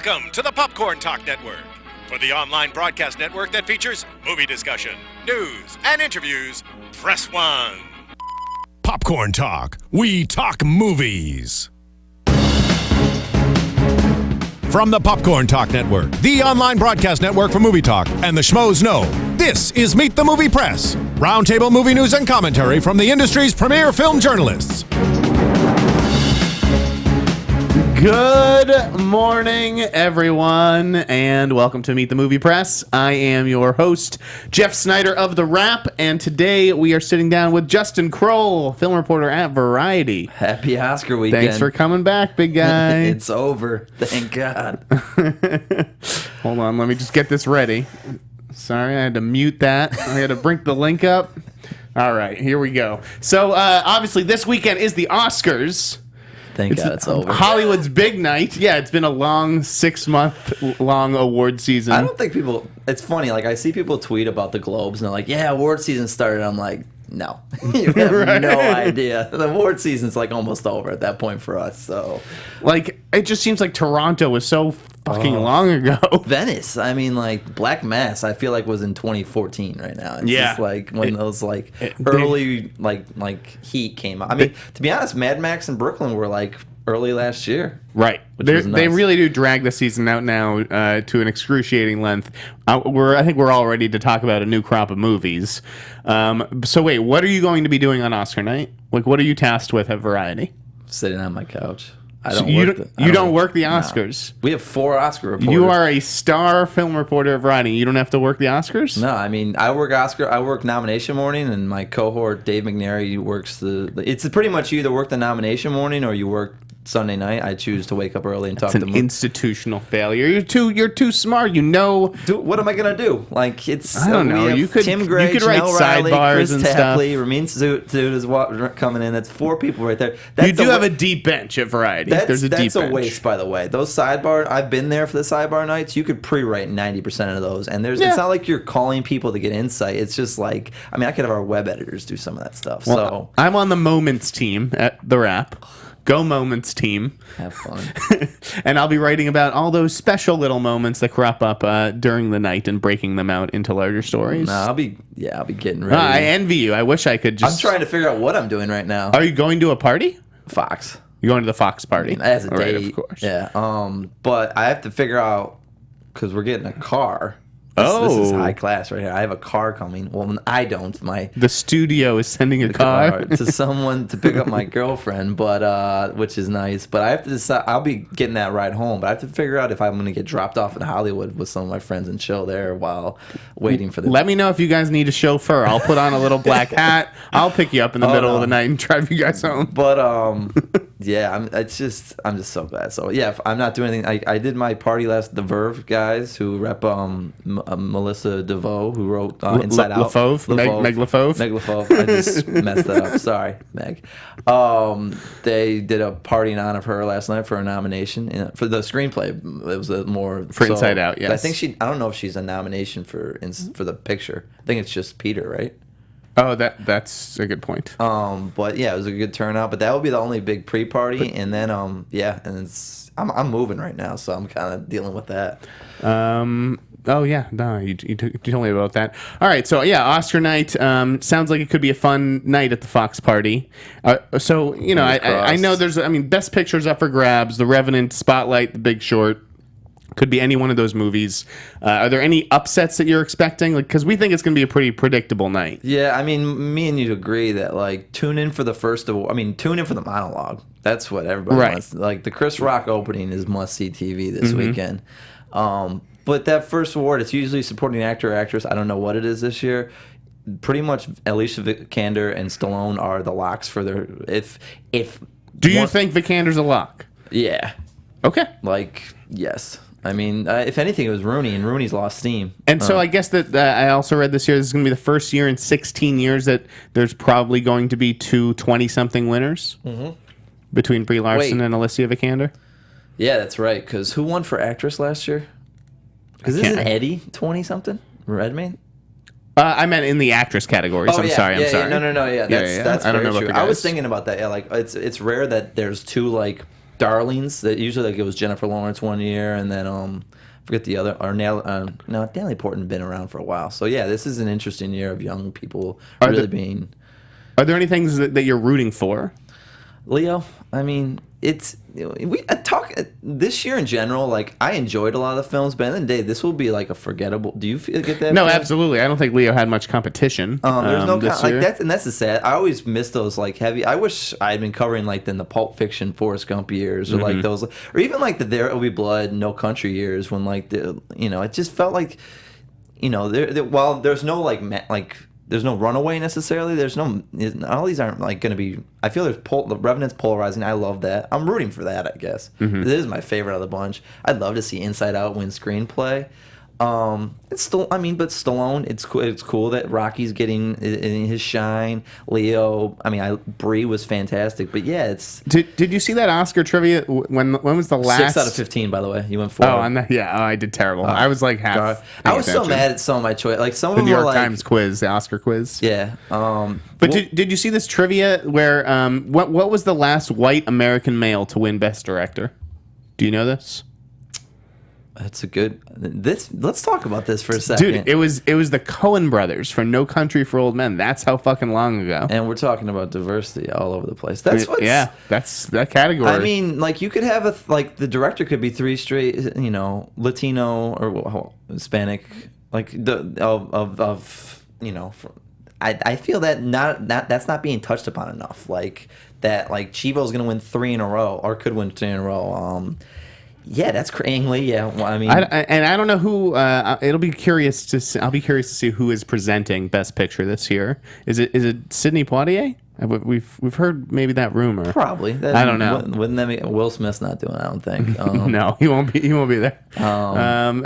Welcome to the Popcorn Talk Network, for the online broadcast network that features movie discussion, news, and interviews. Press 1. Popcorn Talk. We talk movies. From the Popcorn Talk Network, the online broadcast network for movie talk, and the schmoes know, this is Meet the Movie Press, roundtable movie news and commentary from the industry's premier film journalists. Good morning, everyone, and welcome to Meet the Movie Press. I am your host, Jeff Sneider of The Wrap, and today we are sitting down with Justin Kroll, film reporter at Variety. Happy Oscar weekend. Thanks for coming back, big guy. It's over. Thank God. Hold on, let me just get this ready. Sorry, I had to mute that. I had to bring the link up. All right, here we go. So, obviously, this weekend is the Oscars. Thank God it's over. Hollywood's big night. Yeah, it's been a long 6-month-long award season. I don't think people... It's funny, like, I see people tweet about the Globes, and they're like, yeah, award season started. I'm like, no. You have Right. no idea. The award season's, like, almost over at that point for us, so... Like, it just seems like Toronto was so fucking long ago. Venice, I mean, like, Black Mass, I feel like was in 2014 right now. It's just, like, when those, like, early, like, heat came out. I mean, to be honest, Mad Max and Brooklyn were, like, early last year. Right. Was They nuts. really do drag the season out now to an excruciating length. I think we're all ready to talk about a new crop of movies. So wait, what are you going to be doing on Oscar night? Like, what are you tasked with at Variety? Sitting on my couch. You don't work the Oscars. No. We have 4 Oscar reporters. You are a star film reporter at Variety. You don't have to work the Oscars? No, I mean, I work nomination morning, and my cohort, Dave McNary, works it's pretty much you either work the nomination morning or you work Sunday night. I choose to wake up early and talk to It's an institutional failure. You're too smart. You know. What am I gonna do? Like, it's I don't know. You could Tim Gray, you could write Janelle Riley, sidebars Chris and Tapley, stuff. Ramin Sood is coming in. That's 4 people right there. You do have a deep bench at Variety. There's a deep bench. That's a waste, by the way. Those sidebar, I've been there for the sidebar nights. You could pre-write 90% of those, and it's not like you're calling people to get insight. It's just like, I mean, I could have our web editors do some of that stuff. Well, so I'm on the Moments team at The Wrap. Go Moments team. have fun. And I'll be writing about all those special little moments that crop up during the night and breaking them out into larger stories. No, I'll be getting ready. I envy you. I wish I could just... I'm trying to figure out what I'm doing right now. Are you going to a party? Fox. You're going to the Fox party. As a date. Right, of course. Yeah. But I have to figure out, because we're getting a car. This is high class right here. I have a car coming. Well, I don't. The studio is sending a car to someone to pick up my girlfriend, but which is nice. But I have to decide. I'll be getting that ride home, but I have to figure out if I'm going to get dropped off in Hollywood with some of my friends and chill there while waiting for the. Let me know if you guys need a chauffeur. I'll put on a little black hat. I'll pick you up in the middle of the night and drive you guys home. But yeah, I'm just so glad. So yeah, if I'm not doing anything. I did my party last. The Verve guys who rep Melissa DeVoe, who wrote Inside Out. Meg LaFauve. Meg LaFauve. I just messed that up. Sorry, Meg. They did a party in honor of her last night for a nomination for the screenplay. It was Inside Out. Yes. I think I don't know if she's a nomination for the picture. I think it's just Peter, right? Oh, that's a good point. But yeah, it was a good turnout. But that will be the only big pre-party, and then and I'm moving right now, so I'm kind of dealing with that. Oh yeah, no, you told me about that. All right, so yeah, Oscar night sounds like it could be a fun night at the Fox party. So you know, I know Best Picture's up for grabs. The Revenant, Spotlight, The Big Short. Could be any one of those movies. Are there any upsets that you're expecting? Like, because we think it's going to be a pretty predictable night. Yeah, I mean, me and you agree that like tune in for the monologue. That's what everybody wants. Like the Chris Rock opening is must see TV this weekend. But that first award, it's usually supporting actor or actress. I don't know what it is this year. Pretty much Alicia Vikander and Stallone are the locks for their. Do you think Vikander's a lock? Yeah. Okay. Like yes. I mean, if anything, it was Rooney, and Rooney's lost steam. And so I guess that I also read this year, this is going to be the first year in 16 years that there's probably going to be 2 20-something winners between Brie Larson and Alicia Vikander. Yeah, that's right. Because who won for actress last year? Because isn't Eddie 20-something? Redmayne? I meant in the actress categories. I'm sorry. No. Yeah, that's I don't very know true. about the I was guys. thinking about that. Yeah, like it's rare that there's 2 like darlings that usually like it was Jennifer Lawrence one year, and then forget the other, or Natalie Portman been around for a while. So yeah, this is an interesting year of young people being. Are there any things that you're rooting for? Leo, I mean, this year in general. Like, I enjoyed a lot of the films, but at the end of the day, this will be like a forgettable. Do you get that? No, absolutely. I don't think Leo had much competition. There's no this like year. that's the sad. I always miss those like heavy. I wish I'd been covering like the Pulp Fiction, Forrest Gump years, or like those, or even like the There Will Be Blood, No Country years, when like it just felt like, while there's no there's no runaway necessarily. There's no, all these aren't like going to be. I feel the Revenant's polarizing. I love that. I'm rooting for that, I guess. This is my favorite of the bunch. I'd love to see Inside Out win screenplay. It's still, but Stallone. It's cool that Rocky's getting in his shine. Leo. Brie was fantastic, but yeah, it's. Did you see that Oscar trivia? When was the last? 6 out of 15, by the way. You went 4. Oh, I did terrible. I was like half. I was so mad at some of my choice. Like some of them the New were York like Times quiz, the Oscar quiz. Yeah. But did you see this trivia where what was the last white American male to win Best Director? Do you know this? That's a good. Let's talk about this for a second, dude. It was the Coen brothers for No Country for Old Men. That's how fucking long ago. And we're talking about diversity all over the place. That's that category. I mean, like you could have the director could be 3 straight, Latino or Hispanic, like I feel that that's not being touched upon enough. Like that, like Chivo's gonna win 3 in a row or could win 3 in a row. Yeah, that's Crangley. Yeah, well, I don't know who. I'll be curious to see who is presenting Best Picture this year. Is it Sidney Poitier? We've heard maybe that rumor. Probably. I don't know. Wouldn't that be Will Smith's not doing it? I don't think. No, he won't be. He won't be there.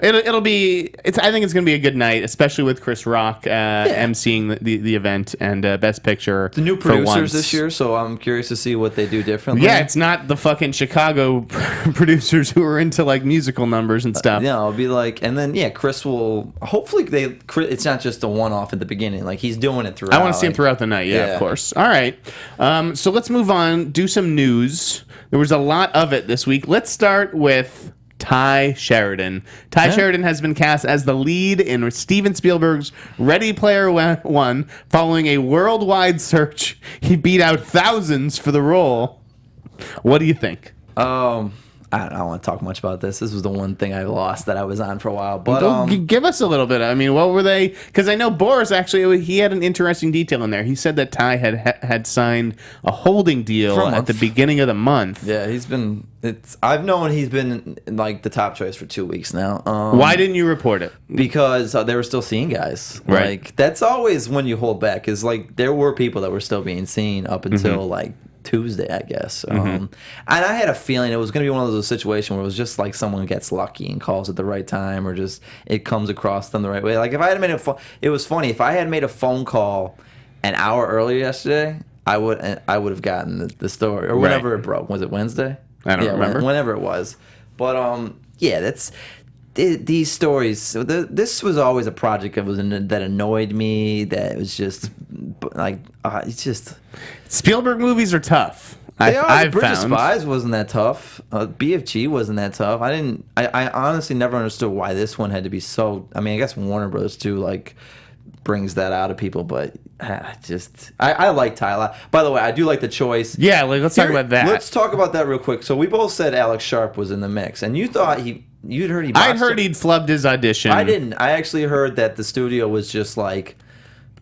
It'll be. I think it's gonna be a good night, especially with Chris Rock emceeing the event and Best Picture. The new producers this year, so I'm curious to see what they do differently. Yeah, it's not the fucking Chicago producers who are into like musical numbers and stuff. It'll be like, and then Chris will hopefully it's not just a one-off at the beginning. Like he's doing it throughout. I want to see him throughout the night. Yeah, of course. All right. So let's move on. Do some news. There was a lot of it this week. Let's start with Tye Sheridan. Tye Sheridan has been cast as the lead in Steven Spielberg's Ready Player One. Following a worldwide search, he beat out thousands for the role. What do you think? I don't want to talk much about this. This was the one thing I lost that I was on for a while. But give us a little bit. I mean, what were they? Because I know Boris actually he had an interesting detail in there. He said that Tye had signed a holding deal at the beginning of the month. Yeah, I've known he's been like the top choice for 2 weeks now. Why didn't you report it? Because they were still seeing guys. Right. Like that's always when you hold back. Is like there were people that were still being seen up until like Tuesday, I guess. And I had a feeling it was going to be one of those situations where it was just like someone gets lucky and calls at the right time, or just it comes across them the right way. Like if I had made it was funny if I had made a phone call an hour earlier yesterday, I would have gotten the story or whenever it broke. Was it Wednesday? I don't remember. Whenever it was, but that's. These stories. So this was always a project that annoyed me. That was just like it's just. Spielberg movies are tough. Bridge of Spies wasn't that tough. BFG wasn't that tough. I honestly never understood why this one had to be so. I mean, I guess Warner Bros. Too like brings that out of people, but I like Tye a lot. By the way, I do like the choice. Yeah, let's talk about that. Let's talk about that real quick. So we both said Alex Sharp was in the mix, and you thought I'd heard he'd flubbed his audition. I didn't. I actually heard that the studio was just like,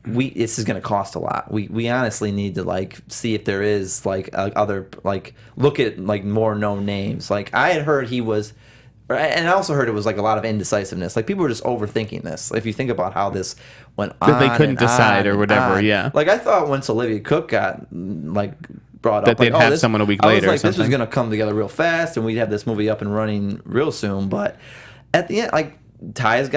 this is going to cost a lot. We honestly need to like see if there is like other like look at like more known names. Like I had heard he was, and I also heard it was like a lot of indecisiveness. Like people were just overthinking this. If you think about how this went on, they couldn't decide or whatever. Yeah. Like I thought once Olivia Cook got like brought up that they'd have someone a week later. I was like, this was going to come together real fast, and we'd have this movie up and running real soon. But at the end, like Tye's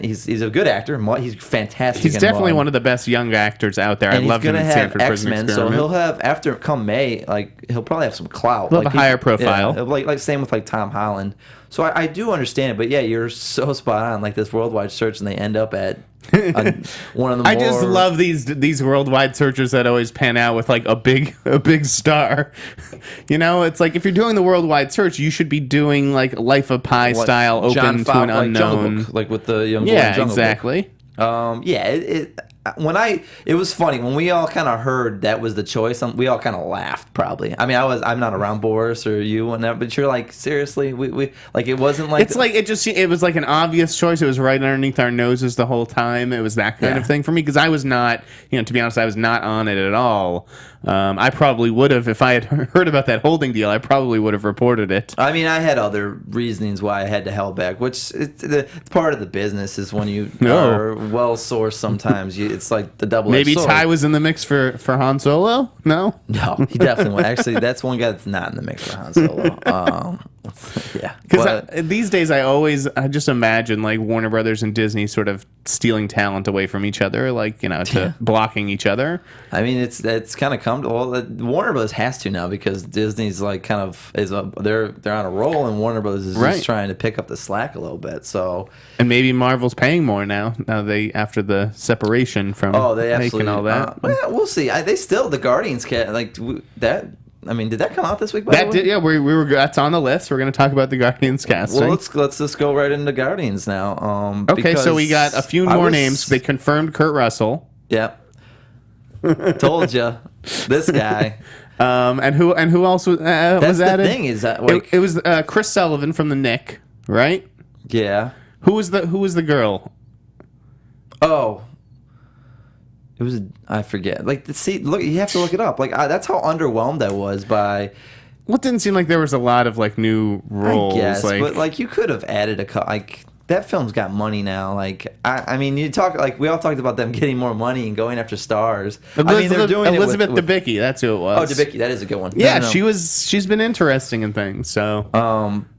he's a good actor. He's fantastic. He's definitely one of the best young actors out there. I love him in Stanford Prison Experiment. So he'll have come May, like he'll probably have some clout. He'll have a higher profile. Yeah, like same with like Tom Holland. So I do understand it, but yeah, you're so spot on. Like this worldwide search, and they end up at one of the. I just love these worldwide searchers that always pan out with like a big star. You know, it's like if you're doing the worldwide search, you should be doing like Life of Pi style, open to an unknown, like with the young boy in Jungle exactly. Book. It was funny when we all kind of heard that was the choice. We all kind of laughed. Probably. I mean, I'm not around Boris or you and that, but you're like, seriously, we like it wasn't like it's like it was like an obvious choice. It was right underneath our noses the whole time. It was that kind of thing for me because I was not, to be honest, I was not on it at all. I probably would have if I had heard about that holding deal. I probably would have reported it. I mean, I had other reasonings why I had to held back, which it's part of the business is when you are well sourced. Sometimes it's like the double. Maybe sword. Tye was in the mix for Han Solo. No, he definitely was. Actually, that's one guy that's not in the mix for Han Solo. Yeah, because these days I just imagine like Warner Brothers and Disney sort of stealing talent away from each other, like to blocking each other. I mean, it's kind of come to Warner Brothers has to now because Disney's like kind of they're on a roll and Warner Brothers is just trying to pick up the slack a little bit. So and maybe Marvel's paying more now they after the separation from they making all that. Well, we'll see. They still the Guardians that. I mean, did that come out this week? By the way? Did. Yeah, we were. That's on the list. We're going to talk about the Guardians casting. Well, let's just go right into Guardians now. Okay, so we got a few more names. They confirmed Kurt Russell. Yep. Told you, this guy. And who else was That's was the added? thing is that like, it was Chris Sullivan from the Nick, right? Yeah. Who was the girl? Oh. It was I forget. Like, see, look, you have to look it up. Like, that's how underwhelmed I was by. Well, it didn't seem like there was a lot of like new roles. I guess, but like you could have added that film's got money now. Like, I mean, you talk like we all talked about them getting more money and going after stars. I mean, they're doing Elizabeth it with Debicki. That's who it was. Oh, Debicki, that is a good one. Yeah, no. She's been interesting in things. So,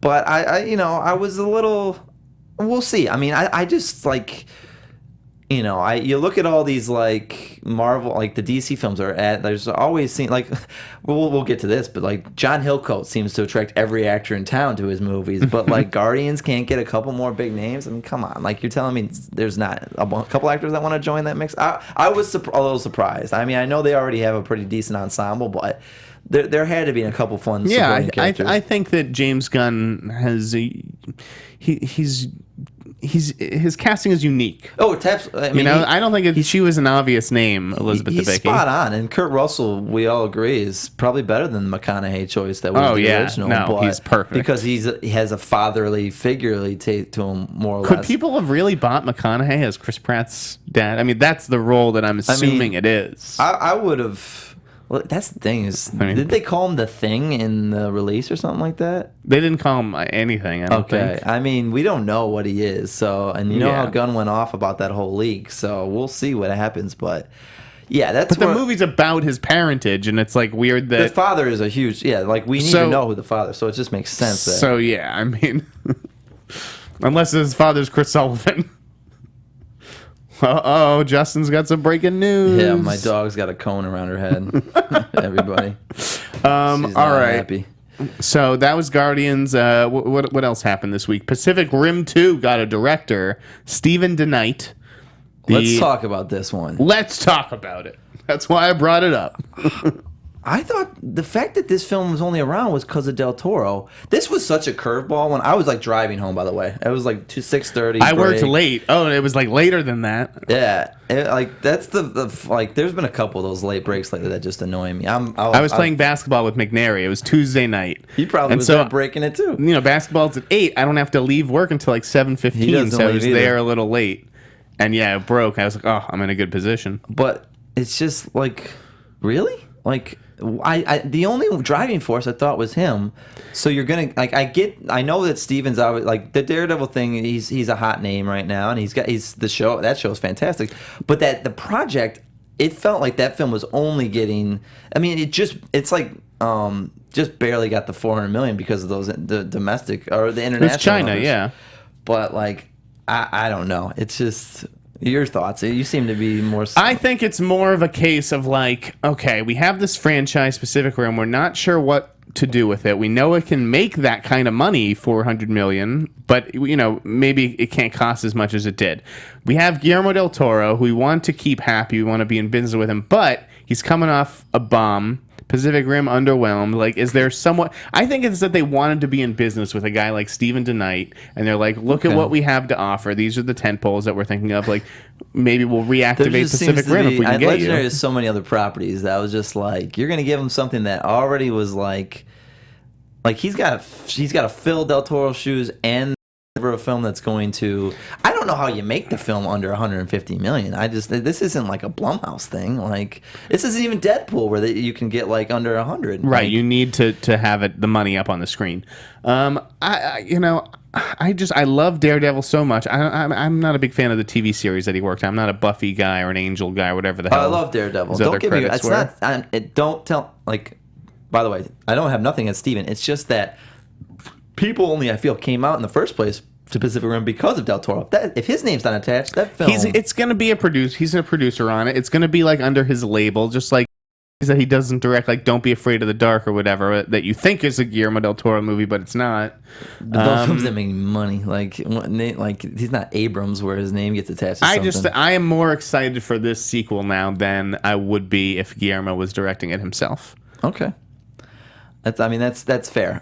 but I was a little. We'll see. I mean, I just like. You look at all these like Marvel, like the DC films are at. There's always seen like, we'll get to this, but like John Hillcoat seems to attract every actor in town to his movies. But like Guardians can't get a couple more big names. I mean, come on, like you're telling me there's not a couple actors that want to join that mix. I was a little surprised. I mean, I know they already have a pretty decent ensemble, but there had to be a couple fun. Yeah, characters. I think that James Gunn has his casting is unique. Oh, taps. I mean, I don't think she was an obvious name, Elizabeth Debicki. He's spot on, and Kurt Russell, we all agree, is probably better than the McConaughey choice that was the original. No, he's perfect because he has a fatherly figure to him, more or less. Could people have really bought McConaughey as Chris Pratt's dad? I mean, that's the role that I'm assuming it is. I would have. Well, that's the thing did they call him the Thing in the release or something like that? They didn't call him anything. I don't think. I mean, we don't know what he is. So, and how Gunn went off about that whole leak. So we'll see what happens. But yeah, that's. But the movie's about his parentage, and it's like weird that the father is a huge. Yeah, like we need to know who the father. So it just makes sense. So yeah, I mean, unless his father's Chris Sullivan. Uh-oh, Justin's got some breaking news. Yeah, my dog's got a cone around her head. Everybody. She's all right. Happy. So that was Guardians. What else happened this week? Pacific Rim 2 got a director, Stephen DeKnight. Let's talk about this one. Let's talk about it. That's why I brought it up. I thought the fact that this film was only around was because of Del Toro. This was such a curveball when I was like driving home. By the way, it was like 6:30. I worked late. Oh, it was like later than that. Yeah, that's the there's been a couple of those late breaks lately that just annoy me. I was playing basketball with McNary. It was Tuesday night. He probably was breaking it too. Basketball's at 8. I don't have to leave work until like 7:15, so I was there a little late. And yeah, it broke. I was like, oh, I'm in a good position. But it's just like, really? Like, the only driving force I thought was him. So you're gonna I know that Steven's always like the Daredevil thing. He's a hot name right now, and he's the show. That show is fantastic. But the project, it felt like that film was only getting. I mean, it's like just barely got the 400 million because of the domestic or the international. It's China, numbers. Yeah. But like, I don't know. It's just. Your thoughts? You seem to be more. I think it's more of a case of like, okay, we have this franchise Pacific Rim. We're not sure what to do with it. We know it can make that kind of money, $400 million, but maybe it can't cost as much as it did. We have Guillermo del Toro, who we want to keep happy. We want to be in business with him, but he's coming off a bomb. Pacific Rim underwhelmed. Like, is there somewhat? I think it's that they wanted to be in business with a guy like Steven DeKnight, and they're like, look at what we have to offer. These are the tentpoles that we're thinking of. Like, maybe we'll reactivate Pacific Rim if we can get Legendary you. has so many other properties that I was just like, you're gonna give him something that already was like he's got to fill Del Toro's shoes and for a film that's going to, I don't know how you make the film under 150 million. This isn't like a Blumhouse thing. Like, this isn't even Deadpool where you can get like under 100. Right, like, you need to have the money up on the screen. I love Daredevil so much. I'm not a big fan of the TV series that he worked on. I'm not a Buffy guy or an Angel guy or whatever the hell. I love Daredevil. Don't get me wrong. It's not. Don't tell. Like, by the way, I don't have nothing against Steven. It's just that people only, I feel, came out in the first place to Pacific Rim because of Del Toro. If his name's not attached, that film... It's going to be a producer. He's a producer on it. It's going to be like under his label, just like that he doesn't direct, like Don't Be Afraid of the Dark or whatever, that you think is a Guillermo del Toro movie, but it's not. Those films that make money. Like he's not Abrams where his name gets attached to something. I am more excited for this sequel now than I would be if Guillermo was directing it himself. Okay. That's fair.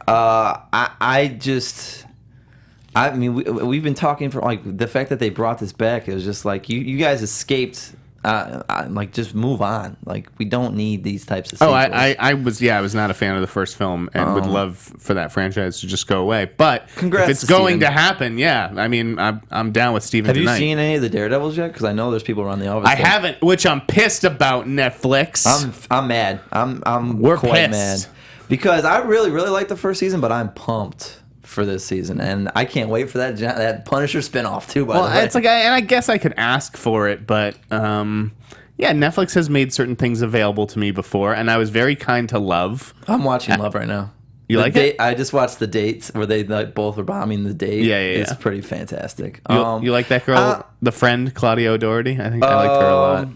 We've been talking for like the fact that they brought this back. It was just like you guys escaped. Like, just move on. Like, we don't need these types of sequels. I was not a fan of the first film and would love for that franchise to just go away. But congrats, if it's going to happen, yeah. I mean, I'm down with Steven Have DeKnight. you seen any of the Daredevils yet? Because I know there's people around the office. I haven't, which I'm pissed about. Netflix. I'm mad. We're quite pissed. mad because I really like the first season, but I'm pumped for this season, and I can't wait for that Punisher spinoff too. By the way, it's like, and I guess I could ask for it, but yeah, Netflix has made certain things available to me before, and I was very kind to Love. I'm watching Love right now. You like it? I just watched The Dates where they like both are bombing the date. Yeah. It's pretty fantastic. You like that girl, the friend Claudia O'Doherty? I think I liked her a lot.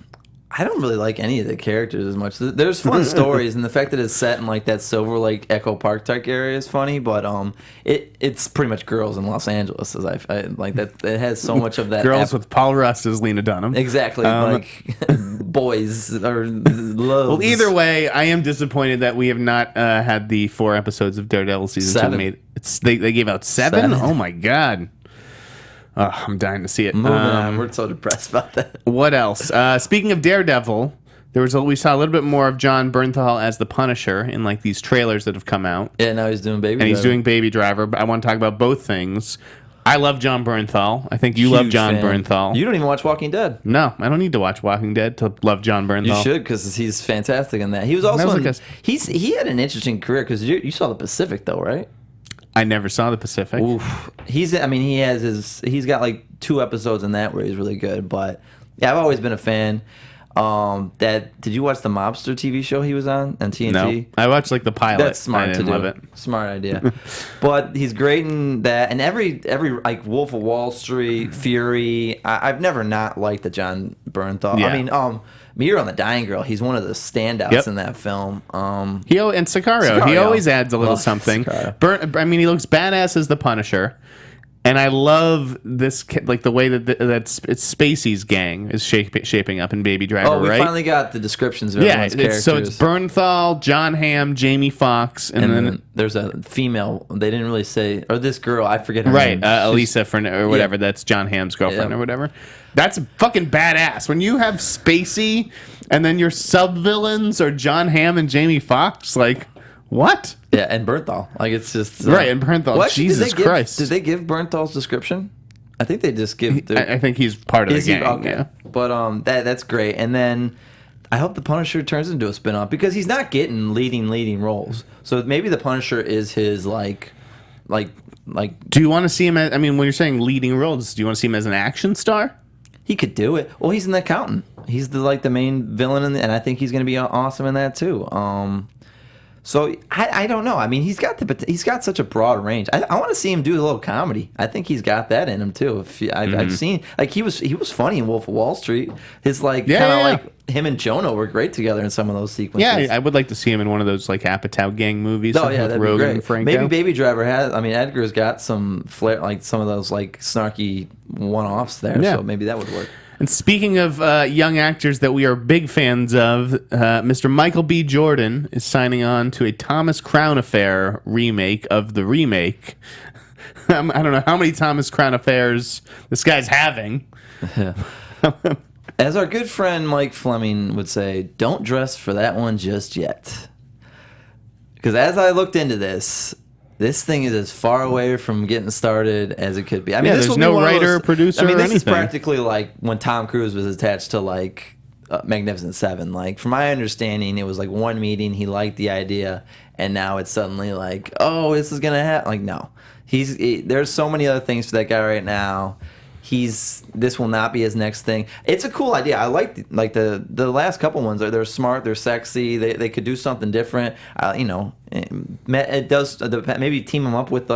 I don't really like any of the characters as much. There's fun stories, and the fact that it's set in like that Silver Lake Echo Park type area is funny. But it's pretty much girls in Los Angeles. As I like that, it has so much of that. Girls with Paul Rust as Lena Dunham. Exactly, like boys or loves. Well, either way, I am disappointed that we have not had the 4 episodes of Daredevil season 2 made. They gave out 7? Oh my god. I'm dying to see it. Moving on. We're so depressed about that. What else? Speaking of Daredevil, we saw a little bit more of Jon Bernthal as the Punisher in like these trailers that have come out. Yeah, now he's doing Baby Driver. And he's doing Baby Driver. But I want to talk about both things. I love Jon Bernthal. I think you love Jon Bernthal. You don't even watch Walking Dead. No, I don't need to watch Walking Dead to love Jon Bernthal. You should, because he's fantastic in that. He was also he had an interesting career because you saw The Pacific though, right? I never saw The Pacific. Oof. He's got like 2 episodes in that where he's really good. But yeah, I've always been a fan. Did you watch the Mobster TV show he was on TNT? No, I watched like the pilot. That's smart to do. Love it. Smart idea. But he's great in that, and every like Wolf of Wall Street, Fury. I've never not liked the Jon Bernthal. Yeah. I mean, Mirror on the Dying Girl. He's one of the standouts in that film. And Sicario. He always adds a little something. He looks badass as the Punisher. And I love this, like the way that it's Spacey's gang is shaping up in Baby Driver, right? We right? finally got the descriptions of everyone's characters. So it's Bernthal, John Hamm, Jamie Foxx, and then there's a female. They didn't really say, or this girl, I forget her name. Right, Elisa or whatever. Yeah. That's John Hamm's girlfriend or whatever. That's fucking badass. When you have Spacey and then your sub-villains are John Hamm and Jamie Foxx, like, what? Yeah, and Bernthal. Like, it's just... right, and Bernthal. Jesus Christ. Did they give Bernthal's description? I think they just give... I think he's part of the gang. Okay. Yeah. But that's great. And then I hope the Punisher turns into a spinoff because he's not getting leading roles. So maybe the Punisher is his, like... Do you want to see him as... I mean, when you're saying leading roles, do you want to see him as an action star? He could do it. Well, he's an accountant. He's the main villain, and I think he's going to be awesome in that, too. So I don't know. I mean, he's got such a broad range. I want to see him do a little comedy. I think he's got that in him too. I've seen like he was funny in Wolf of Wall Street. His like like him and Jonah were great together in some of those sequences. Yeah, I would like to see him in one of those like Apatow gang movies. Oh yeah, that'd be great. And Franco. Maybe Baby Driver has. I mean, Edgar's got some flair, like some of those like snarky one-offs there. Yeah. So maybe that would work. And speaking of young actors that we are big fans of, Mr. Michael B. Jordan is signing on to a Thomas Crown Affair remake of the remake. I don't know how many Thomas Crown Affairs this guy's having. As our good friend Mike Fleming would say, don't dress for that one just yet. Because as I looked into this thing is as far away from getting started as it could be. I mean, there's no writer, producer, or anything. This is practically like when Tom Cruise was attached to like Magnificent Seven. Like, from my understanding, it was like one meeting, he liked the idea, and now it's suddenly like, oh, this is gonna happen. Like, no, there's so many other things for that guy right now. This will not be his next thing. It's a cool idea. I like the last couple ones. They're smart. They're sexy. They could do something different. It does maybe team him up with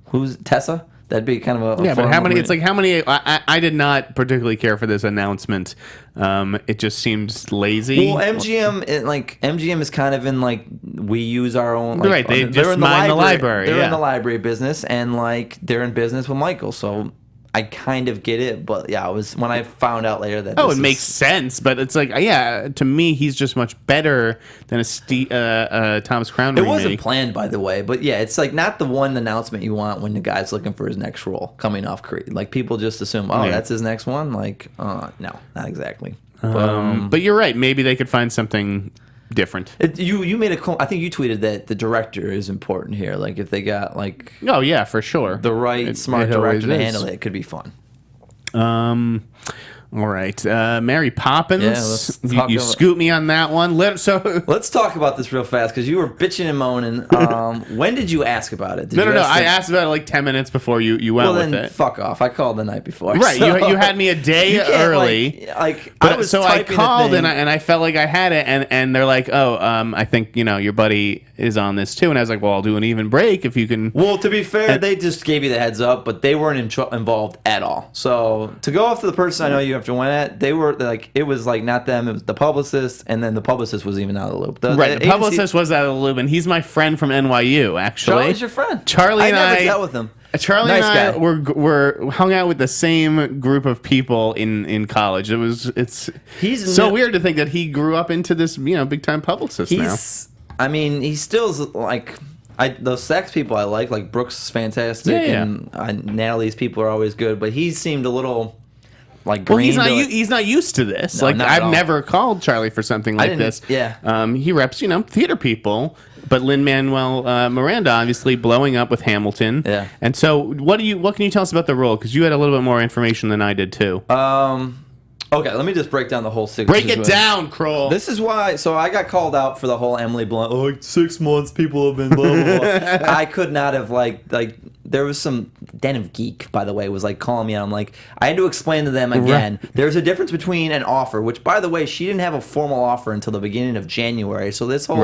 who's Tessa. That'd be kind of a yeah. But how many? It's like how many? I did not particularly care for this announcement. It just seems lazy. Well, MGM is kind of in like we use our own. Like, right. They're in the library. They're in the library business, and like they're in business with Michael. So I kind of get it, but yeah, it was when I found out later that it makes sense, but it's like, yeah, to me, he's just much better than a Thomas Crown remake. It wasn't planned, by the way, but yeah, it's like not the one announcement you want when the guy's looking for his next role coming off Creed. Like, people just assume, that's his next one. Like, no, not exactly. But you're right. Maybe they could find something different. You made I think you tweeted that the director is important here. Like, if they got like, oh yeah, for sure, the right smart director to handle it could be fun. All right, Mary Poppins. Yeah, you scoop me on that one. Let's talk about this real fast because you were bitching and moaning. When did you ask about it? No. I asked about it like 10 minutes before you went with it. Fuck off. I called the night before. Right, so you had me a day early. I called and I felt like I had it, and they're like, oh, I think your buddy is on this too, and I was like, well, I'll do an even break if you can. Well, to be fair, they just gave you the heads up, but they weren't involved at all. So to go after the person I know you have to win at, they were like, it was like not them, it was the publicist, and then the publicist was even out of the loop. The publicist was out of the loop, and he's my friend from NYU, actually. Charlie's your friend. Charlie and I never dealt with him. Charlie and I were hung out with the same group of people in college. He's so weird to think that he grew up into this big time publicist now. I mean, he still's like. Those sex people I like Brooks is fantastic, and Natalie's people are always good, but he seemed a little like green. Well, he's not used to this. No, like, I've never called Charlie for something like this. Yeah. He reps theater people, but Lin-Manuel Miranda obviously blowing up with Hamilton. Yeah. And so what can you tell us about the role? Because you had a little bit more information than I did too. Okay, let me just break down the whole situation. Break it down, Kroll. This is why. So I got called out for the whole Emily Blunt. Oh, like 6 months, people have been blah blah blah. I could not have like there was some Den of Geek, by the way, was like calling me out. I'm like, I had to explain to them again. Right. There's a difference between an offer, which by the way, she didn't have a formal offer until the beginning of January. So this whole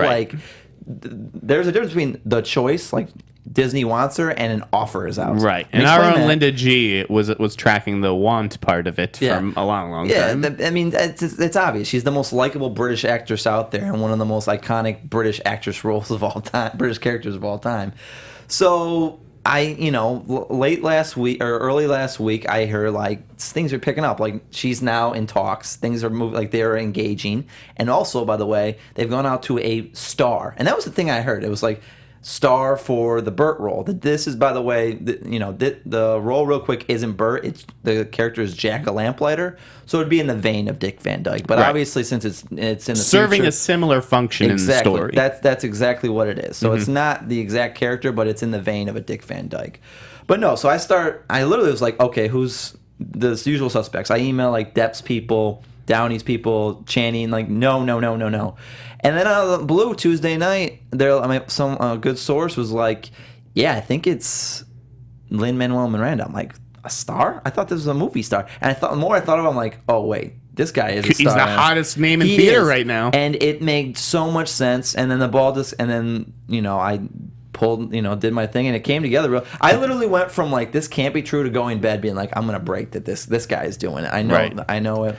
there's a difference between the choice, like Disney wants her, and an offer is out. Right. And our own Linda G was tracking the want part of it for a long time. Yeah, I mean, it's obvious. She's the most likable British actress out there and one of the most iconic British actress roles of all time, British characters of all time. So late last week or early last week, I heard like things are picking up. Like, she's now in talks. Things are moving. Like, they're engaging. And also, by the way, they've gone out to a star. And that was the thing I heard. It was like star for the Bert role. This is, by the way, the role real quick isn't Bert. It's the character is Jack a Lamplighter. So it'd be in the vein of Dick Van Dyke. But obviously, since it's in the serving future, a similar function in the story. That's exactly what it is. So it's not the exact character, but it's in the vein of a Dick Van Dyke. But no, so I literally was like, okay, who's the usual suspects? I email like Depp's people, Downey's people, Channing, like no. And then out of the blue, Tuesday night, some good source was like, yeah, I think it's Lin-Manuel Miranda. I'm like, a star? I thought this was a movie star. And I thought about it, I'm like, oh, wait, this guy is a He's star. the hottest name in He theater is. right now. And it made so much sense. And then the ball just, and then, I pulled, did my thing, and it came together. I literally went from like, this can't be true, to going to bed being like, I'm going to break that this guy is doing it. I know it.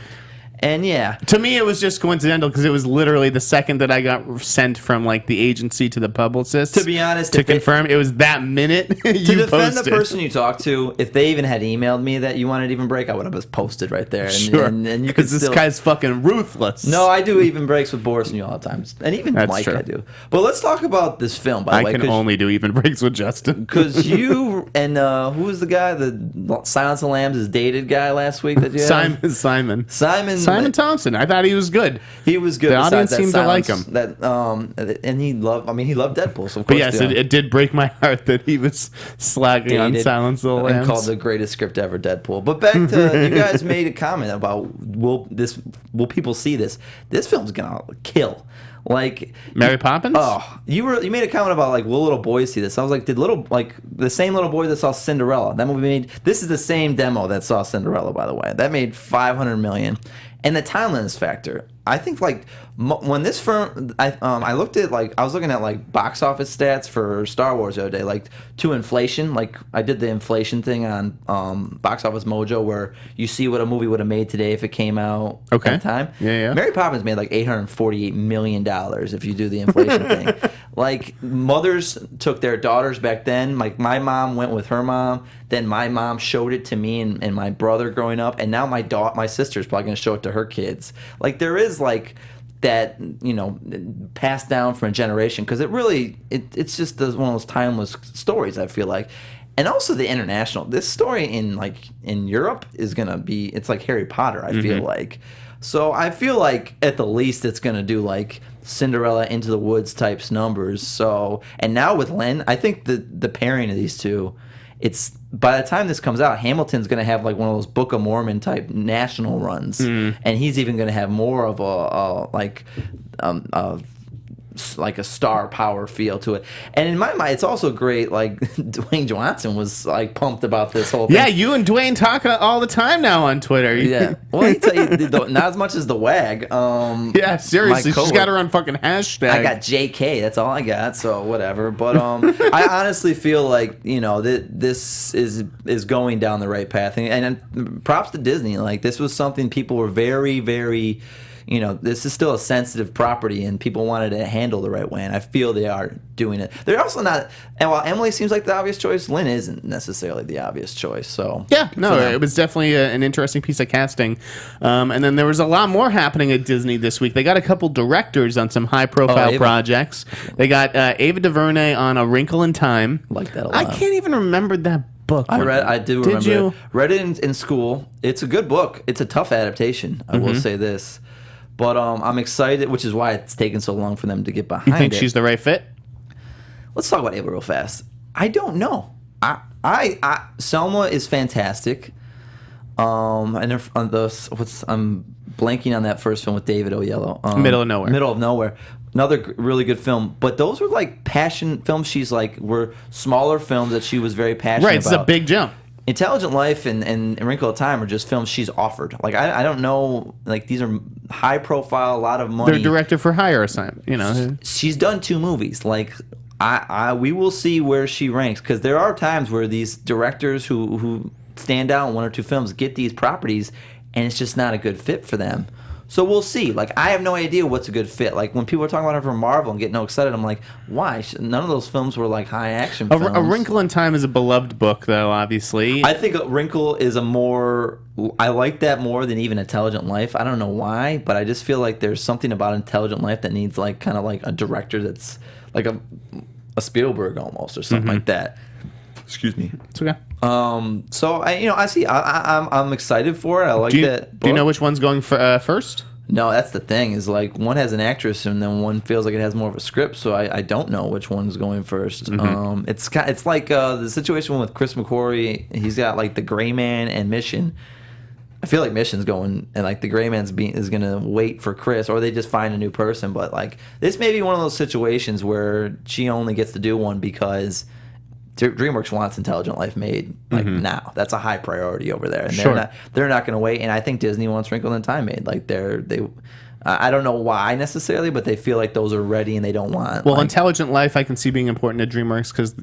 And yeah, to me, it was just coincidental because it was literally the second that I got sent from like the agency to the publicist. To be honest, to confirm, it was that minute. To defend posted. the person you talked to, if they even had emailed me that you wanted even break, I would have just posted right there. And, sure, and you could because this guy's fucking ruthless. No, I do even breaks with Boris and you all the time, and even That's Mike, true. I do. But let's talk about this film. By the way, I can only do even breaks with Justin because you and who was the guy, the Silence of the Lambs' is dated guy last week that you had? Simon Thompson. I thought he was good. He was good. The audience seemed to like him. And he loved Deadpool. So of course, but yes, it did break my heart that he was slagging on Silence of the Lambs. Called the greatest script ever, Deadpool. But back to you guys made a comment about will people see this? This film's gonna kill. Like Mary Poppins. Oh, you made a comment about like, will little boys see this? I was like, did the same little boy that saw Cinderella? That movie made. This is the same demo that saw Cinderella, by the way. That made $500 million. And the timeliness factor, I think, like when this film, I looked at I was looking at like box office stats for Star Wars the other day, like to inflation. Like I did the inflation thing on Box Office Mojo, where you see what a movie would have made today if it came out at the time. Yeah. Mary Poppins made like $848 million if you do the inflation thing. Like mothers took their daughters back then. Like my mom went with her mom. Then my mom showed it to me and my brother growing up, and now my sister's probably gonna show it to her kids. Like there is like that, passed down from a generation, because it's just one of those timeless stories, I feel like. And also the international, this story in Europe is gonna be, it's like Harry Potter, I feel like. So I feel like at the least it's gonna do like Cinderella Into the Woods types numbers. So, and now with Len, I think the pairing of these two, it's, by the time this comes out, Hamilton's going to have like one of those Book of Mormon type national runs, and he's even going to have more of a star power feel to it. And in my mind, it's also great. Like Dwayne Johnson was like pumped about this whole thing. Yeah, you and Dwayne talk all the time now on Twitter. Yeah, well, he tell you not as much as the WAG. Yeah, seriously, she's got her own fucking hashtag. I got JK. That's all I got. So whatever. But I honestly feel like this is going down the right path. And props to Disney. Like this was something people were very, very. This is still a sensitive property, and people wanted to handle the right way, and I feel they are doing it. They're also not, and while Emily seems like the obvious choice, Lynn isn't necessarily the obvious choice. So yeah, no, it was definitely an interesting piece of casting. And then there was a lot more happening at Disney this week. They got a couple directors on some high-profile projects. They got Ava DuVernay on A Wrinkle in Time. Like that a lot. I can't even remember that book. I do remember. Did you? It. Read it in school. It's a good book. It's a tough adaptation, I will say this. But I'm excited, which is why it's taken so long for them to get behind it. You think she's the right fit? Let's talk about Ava real fast. I don't know. Selma is fantastic. And I'm blanking on that first film with David Oyelowo. Middle of Nowhere. Middle of Nowhere. Another really good film. But those were like passion films. Were smaller films that she was very passionate about. Right, it's a big jump. Intelligent Life and Wrinkle of Time are just films she's offered. Like I don't know. Like these are high profile, a lot of money. They're directed for hire assignment. She's done 2 movies. Like we will see where she ranks, because there are times where these directors who stand out in 1 or 2 films get these properties, and it's just not a good fit for them. So we'll see. Like, I have no idea what's a good fit. Like, when people are talking about her for Marvel and getting all excited, I'm like, why? None of those films were, like, high-action films. A Wrinkle in Time is a beloved book, though, obviously. I think A Wrinkle is I like that more than even Intelligent Life. I don't know why, but I just feel like there's something about Intelligent Life that needs, like, kind of like a director that's, like, a Spielberg almost, or something like that. Excuse me. It's okay. So I see. I'm excited for it. I like that book. Do you know which one's going for, first? No, that's the thing. Is like one has an actress, and then one feels like it has more of a script. So I don't know which one's going first. It's like the situation with Chris McQuarrie. He's got like The Gray Man and Mission. I feel like Mission's going, and like The Gray Man's is gonna wait for Chris, or they just find a new person. But like this may be one of those situations where she only gets to do one because DreamWorks wants Intelligent Life made like now. That's a high priority over there, and Sure. they're not going to wait. And I think Disney wants Wrinkle in Time made. Like I don't know why necessarily, but they feel like those are ready and they don't want. Well, Intelligent Life I can see being important to DreamWorks because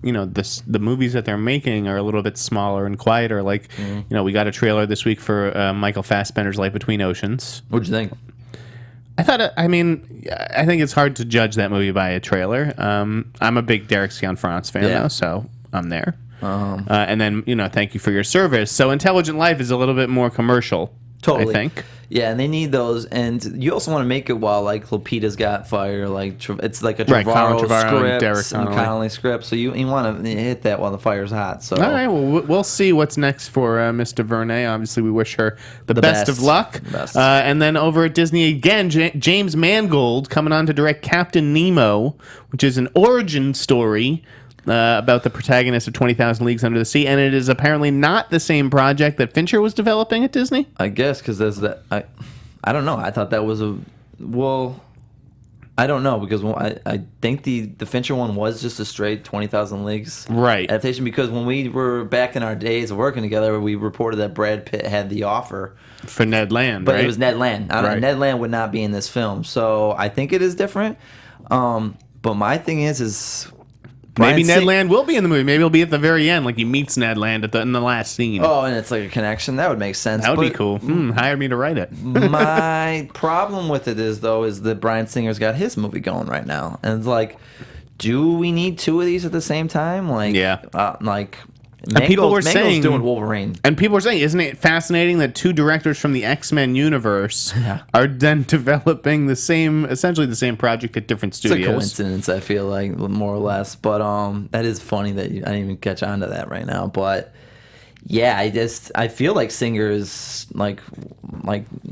the movies that they're making are a little bit smaller and quieter. Like we got a trailer this week for Michael Fassbender's Life Between Oceans. What'd you think? I thought. I think it's hard to judge that movie by a trailer. I'm a big Derek Cianfrance fan though, so I'm there. And then Thank You for Your Service. So Intelligent Life is a little bit more commercial. Totally. I think. Yeah, and they need those, and you also want to make it while like Lupita's got fire, like it's like a Right, Colin Trevorrow Trevorrow and script Derek and Connolly. Connolly script. So you want to hit that while the fire's hot. So All right, well, we'll see what's next for Miss Duvernay. Obviously, we wish her the best of luck. The best. And then over at Disney again, James Mangold coming on to direct Captain Nemo, which is an origin story about the protagonist of 20,000 Leagues Under the Sea, and it is apparently not the same project that Fincher was developing at Disney. I guess because there's that. I don't know. I thought that was I don't know because I think the Fincher one was just a straight 20,000 Leagues Right. adaptation because when we were back in our days of working together, we reported that Brad Pitt had the offer. For Ned Land, But right? it was Ned Land. Right. Ned Land would not be in this film. So I think it is different. But my thing is Maybe Brian Ned Sing- Land will be in the movie. Maybe he'll be at the very end, like he meets Ned Land in the last scene. Oh, and it's like a connection. That would make sense. that would be But cool. Hire me to write it. my problem with it is that Bryan Singer's got his movie going right now, and it's like, do we need two of these at the same time? Like, Yeah. People were Mangold's saying- doing Wolverine. And people are saying, isn't it fascinating that two directors from the X-Men universe are then developing essentially the same project at different It's studios? a coincidence, I feel like, more or less. But that is funny that I didn't even catch on to that right now. But yeah, I feel like Singer is like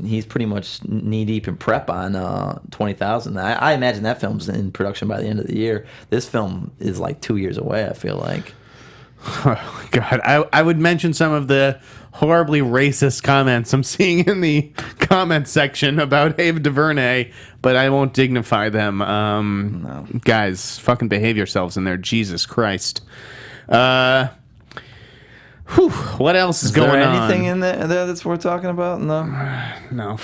he's pretty much knee deep in prep on 20,000. I imagine that film's in production by the end of the year. This film is like 2 years away, I feel like. Oh, God, I would mention some of the horribly racist comments I'm seeing in the comment section about Ava Duvernay, but I won't dignify them. No. Guys, fucking behave yourselves in there. Jesus Christ. What else is going there on? anything in there that's worth talking about? No. No.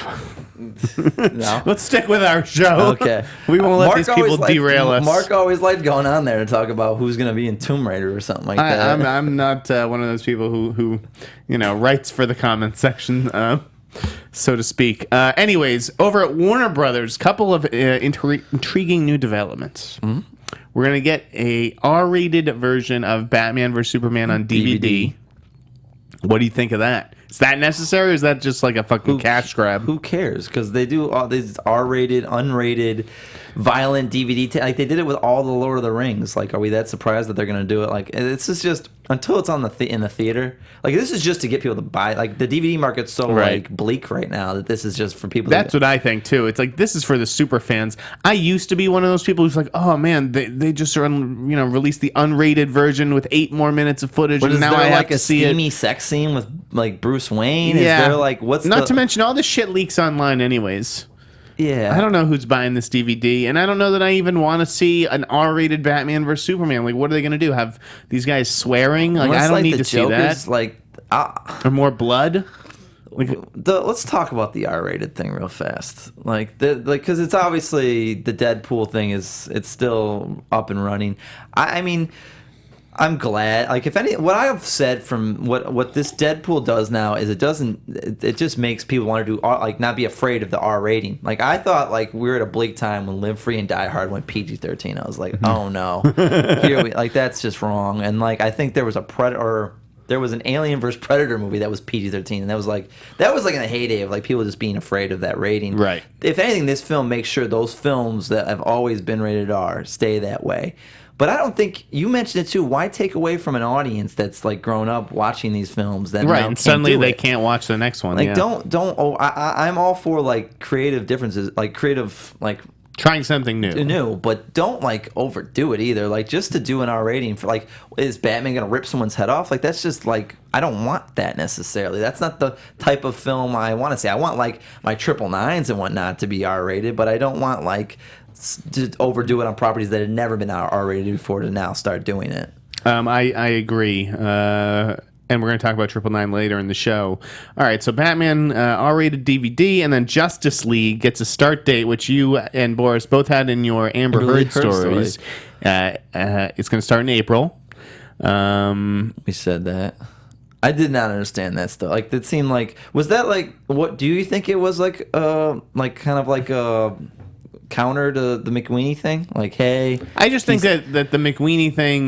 No. Let's stick with our show. Okay. We won't let Mark these people always liked- derail us. Mark always liked going on there to talk about who's going to be in Tomb Raider or something like that. I'm not one of those people who writes for the comment section, so to speak. Anyways, over at Warner Brothers, couple of intriguing new developments. Mm-hmm. We're gonna get a R-rated version of Batman vs Superman on DVD. What do you think of that? Is that necessary, or is that just like a fucking cash grab? Who cares? Because they do all these R-rated, unrated, violent DVD. Like they did it with all the Lord of the Rings. Like, are we that surprised that they're going to do it? Like, this is just until it's on in the theater. Like, this is just to get people to buy. Like, the DVD market's so like bleak right now that this is just for people. That's what I think too. It's like this is for the super fans. I used to be one of those people who's like, oh man, they just released the unrated version with 8 more minutes of footage, But and now there I have like to a see steamy it. sex scene with like Bruce Wayne? Yeah. Is there like what's not to mention all the shit leaks online, anyways. Yeah. I don't know who's buying this DVD, and I don't know that I even want to see an R-rated Batman vs Superman. Like, what are they going to do? Have these guys swearing? Like, Unless, I don't like, need the to see that. Joker's, like, Or more blood. let's talk about the R-rated thing real fast. Because it's obviously the Deadpool thing it's still up and running. I mean, I'm glad. Like, what I've said from what this Deadpool does now is it just makes people want to do not be afraid of the R rating. Like, I thought like we were at a bleak time when Live Free and Die Hard went PG-13. I was like, oh no, that's just wrong. And like I think there was an Alien vs Predator movie that was PG-13, and that was like in the heyday of like people just being afraid of that rating. Right. If anything, this film makes sure those films that have always been rated R stay that way. But I don't think you mentioned it too. Why take away from an audience that's like grown up watching these films that now and can't suddenly do they it? can't watch the next one? Like yeah. don't. I'm all for like creative differences, like creative like trying something new. But don't like overdo it either. Like just to do an R rating for like, is Batman gonna rip someone's head off? Like that's just like I don't want that necessarily. That's not the type of film I want to see. I want like my 999s and whatnot to be R rated, but I don't want like to overdo it on properties that had never been R rated before to now start doing it. I agree. And we're going to talk about 999 later in the show. All right, so Batman R-rated DVD, and then Justice League gets a start date, which you and Boris both had in your Amber Heard stories. It's going to start in April. We said that. I did not understand that stuff. Like, it seemed like, was that like, what do you think it was like kind of like a counter to the McWeenie thing? Like, hey, I just think that the McWeenie thing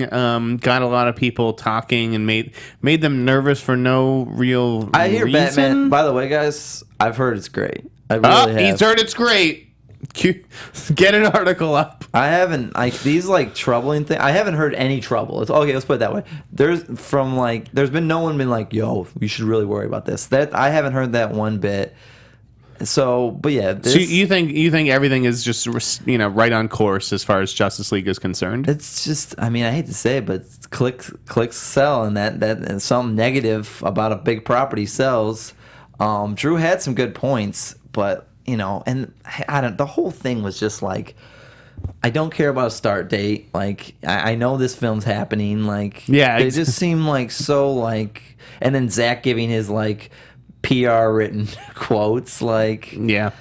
got a lot of people talking and made them nervous for no real I hear reason. Batman. By the way, guys, I've heard it's great. I really have. He's heard it's great. Get an article up. I haven't these like troubling things. I haven't heard any trouble. It's okay. Let's put it that way. There's been no one been like, yo, you should really worry about this. That I haven't heard that one bit. So, but yeah. So you think everything is just right on course as far as Justice League is concerned? It's just, I mean, I hate to say it, but clicks sell, and that and something negative about a big property sells. Drew had some good points, but and the whole thing was just like, I don't care about a start date. Like, I know this film's happening. Like, yeah, they just seem like so like, and then Zach giving his like PR written quotes, like, yeah.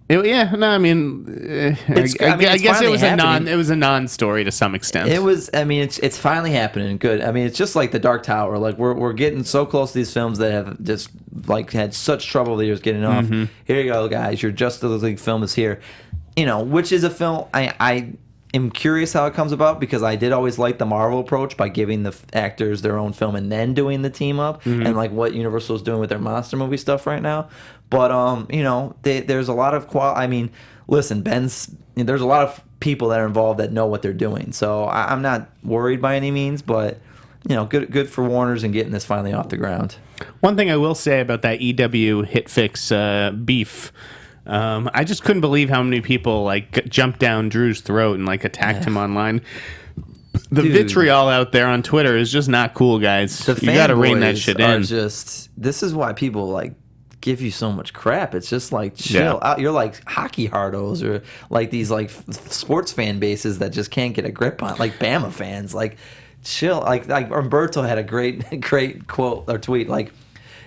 I mean, I guess it was a non-story to some extent. It was. I mean, it's finally happening. Good. I mean, it's just like The Dark Tower. Like, we're getting so close to these films that have just like had such trouble over the years getting off. Mm-hmm. Here you go, guys. Your Justice League film is here. Which is a film I am curious how it comes about, because I did always like the Marvel approach by giving the actors their own film and then doing the team up, and like what Universal's doing with their monster movie stuff right now. But there's a lot of I mean, listen, there's a lot of people that are involved that know what they're doing. So I'm not worried by any means, but good for Warner's and getting this finally off the ground. One thing I will say about that EW hit fix beef. I just couldn't believe how many people like jumped down Drew's throat and like attacked him online. The vitriol out there on Twitter is just not cool, guys. You got to rein that shit in. This is why people like give you so much crap. It's just like, chill out. You're like hockey hardos, or like these like sports fan bases that just can't get a grip on, like Bama fans. Like, chill. Like Umberto had a great quote or tweet, like,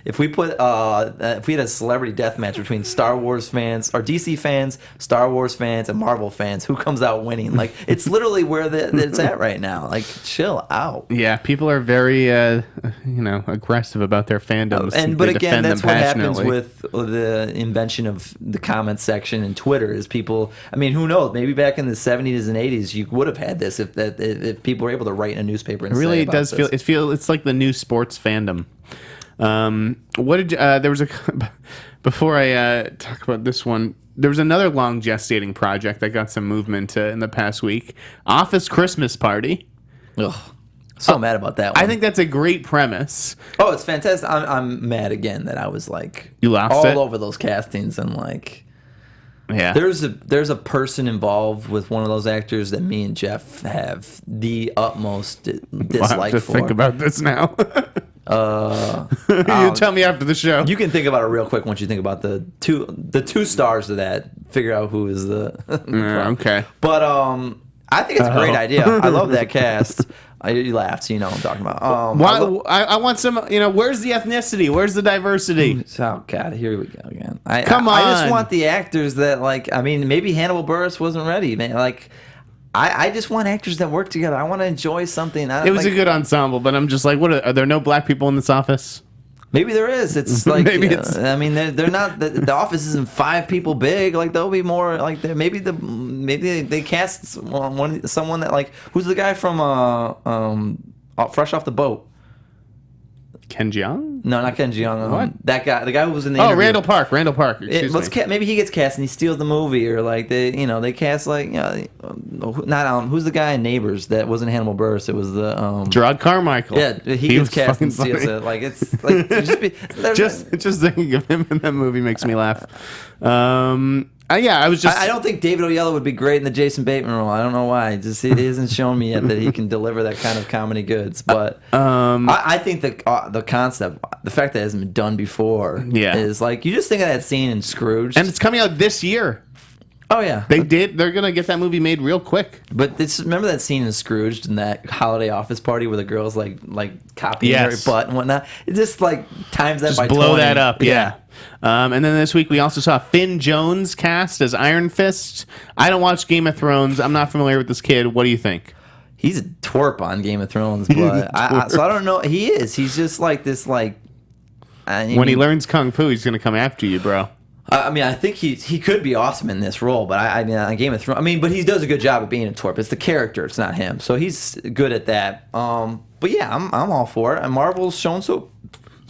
if we had a celebrity death match between Star Wars fans or DC fans, Star Wars fans, and Marvel fans, who comes out winning? Like, it's literally where it's at right now. Like, chill out. Yeah, people are very aggressive about their fandoms. But again, that's what happens with the invention of the comment section and Twitter. Is people? I mean, who knows? Maybe back in the 70s and 80s, you would have had this if people were able to write in a newspaper. And it really does feel. It's like the new sports fandom. What did there was a before I talk about this one, there was another long gestating project that got some movement in the past week. Office Christmas Party. Ugh, so mad about that one. I think that's a great premise. Oh, it's fantastic. I'm mad again that I was like, you lost all over those castings, and like, yeah, there's a person involved with one of those actors that me and Jeff have the utmost dislike we'll have to for. Think about this now. You tell me after the show. You can think about it real quick once you think about the two stars of that. Figure out who is the okay. But I think it's a great idea. I love that cast. You laughed, so you know what I'm talking about. I want some. Where's the ethnicity? Where's the diversity? Oh God, here we go again. Come on. I just want the actors that like. I mean, maybe Hannibal Buress wasn't ready, man. Like, I just want actors that work together. I want to enjoy something. It was a good ensemble, but I'm just like, what? Are there no black people in this office? Maybe there is. It's like, I mean, they're not. The office isn't 5 people big. Like, there'll be more. Like, maybe they cast someone that like, who's the guy from Fresh Off the Boat? Ken Jeong? No, not Ken Jeong. What? That guy, the guy who was in the interview. Randall Park. Excuse me. Maybe he gets cast and he steals the movie, or like they cast like not who's the guy in Neighbors that wasn't Hannibal Buress? It was the Gerard Carmichael. Yeah, he gets cast and steals it. Like, it's like just thinking of him in that movie makes me laugh. I don't think David Oyelowo would be great in the Jason Bateman role. I don't know why. Just he hasn't shown me yet that he can deliver that kind of comedy goods. But I think the concept, the fact that it hasn't been done before, is like, you just think of that scene in Scrooge, and it's coming out this year. Oh yeah, They did. They're gonna get that movie made real quick. But remember that scene in Scrooged in that holiday office party where the girls like copying her butt and whatnot? It just like times that Just by blow 20. that up, yeah. And then this week we also saw Finn Jones cast as Iron Fist. I don't watch Game of Thrones. I'm not familiar with this kid. What do you think? He's a twerp on Game of Thrones, but so I don't know. He is. He's just like this when he learns kung fu, he's gonna come after you, bro. I mean, I think he could be awesome in this role, but I mean, on Game of Thrones, but he does a good job at being a twerp. It's the character, it's not him. So he's good at that. But yeah, I'm all for it. And Marvel's shown